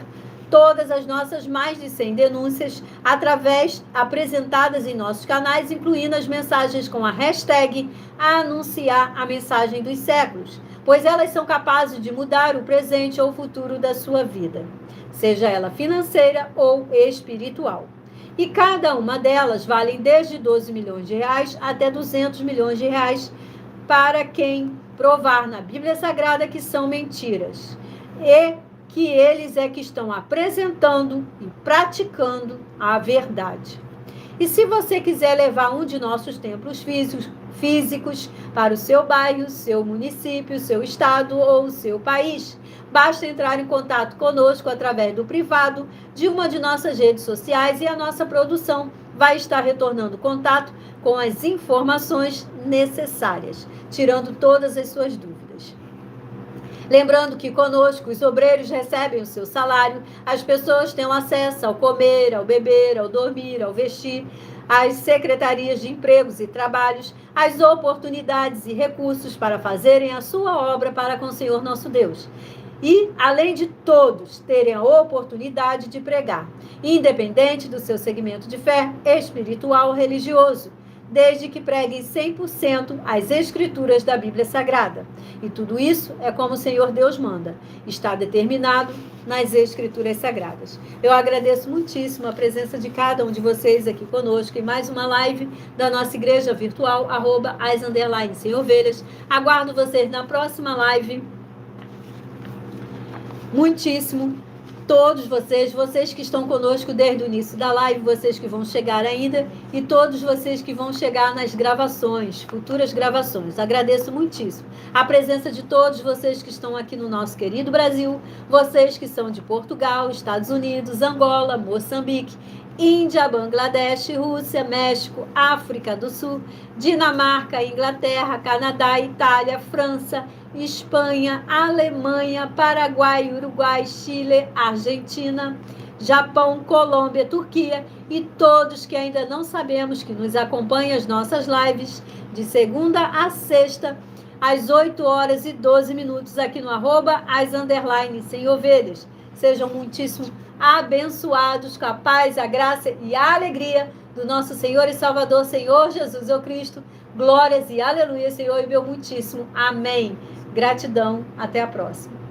Speaker 1: todas as nossas mais de 100 denúncias apresentadas em nossos canais, incluindo as mensagens com a hashtag anunciar a mensagem dos séculos, pois elas são capazes de mudar o presente ou o futuro da sua vida, seja ela financeira ou espiritual. E cada uma delas vale desde 12 milhões de reais até 200 milhões de reais para quem provar na Bíblia Sagrada que são mentiras e que eles é que estão apresentando e praticando a verdade. E se você quiser levar um de nossos templos físicos para o seu bairro, seu município, seu estado ou seu país, basta entrar em contato conosco através do privado de uma de nossas redes sociais e a nossa produção vai estar retornando contato com as informações necessárias, tirando todas as suas dúvidas. Lembrando que conosco os obreiros recebem o seu salário, as pessoas têm acesso ao comer, ao beber, ao dormir, ao vestir, às secretarias de empregos e trabalhos, às oportunidades e recursos para fazerem a sua obra para com o Senhor nosso Deus. E, além de todos terem a oportunidade de pregar, independente do seu segmento de fé, espiritual ou religioso, desde que preguem 100% as escrituras da Bíblia Sagrada. E tudo isso é como o Senhor Deus manda. Está determinado nas escrituras sagradas. Eu agradeço muitíssimo a presença de cada um de vocês aqui conosco em mais uma live da nossa igreja virtual, @as_sem-ovelhas. Aguardo vocês na próxima live. Muitíssimo. Todos vocês que estão conosco desde o início da live, vocês que vão chegar ainda e todos vocês que vão chegar nas gravações, futuras gravações. Agradeço muitíssimo a presença de todos vocês que estão aqui no nosso querido Brasil, vocês que são de Portugal, Estados Unidos, Angola, Moçambique, Índia, Bangladesh, Rússia, México, África do Sul, Dinamarca, Inglaterra, Canadá, Itália, França, Espanha, Alemanha, Paraguai, Uruguai, Chile, Argentina, Japão, Colômbia, Turquia e todos que ainda não sabemos que nos acompanham as nossas lives de segunda a sexta, às 8h12 aqui no @as_sem-ovelhas. Sejam muitíssimo abençoados com a paz, a graça e a alegria do nosso Senhor e Salvador, Senhor Jesus, o Cristo. Glórias e aleluia, Senhor, e meu muitíssimo amém. Gratidão, até a próxima.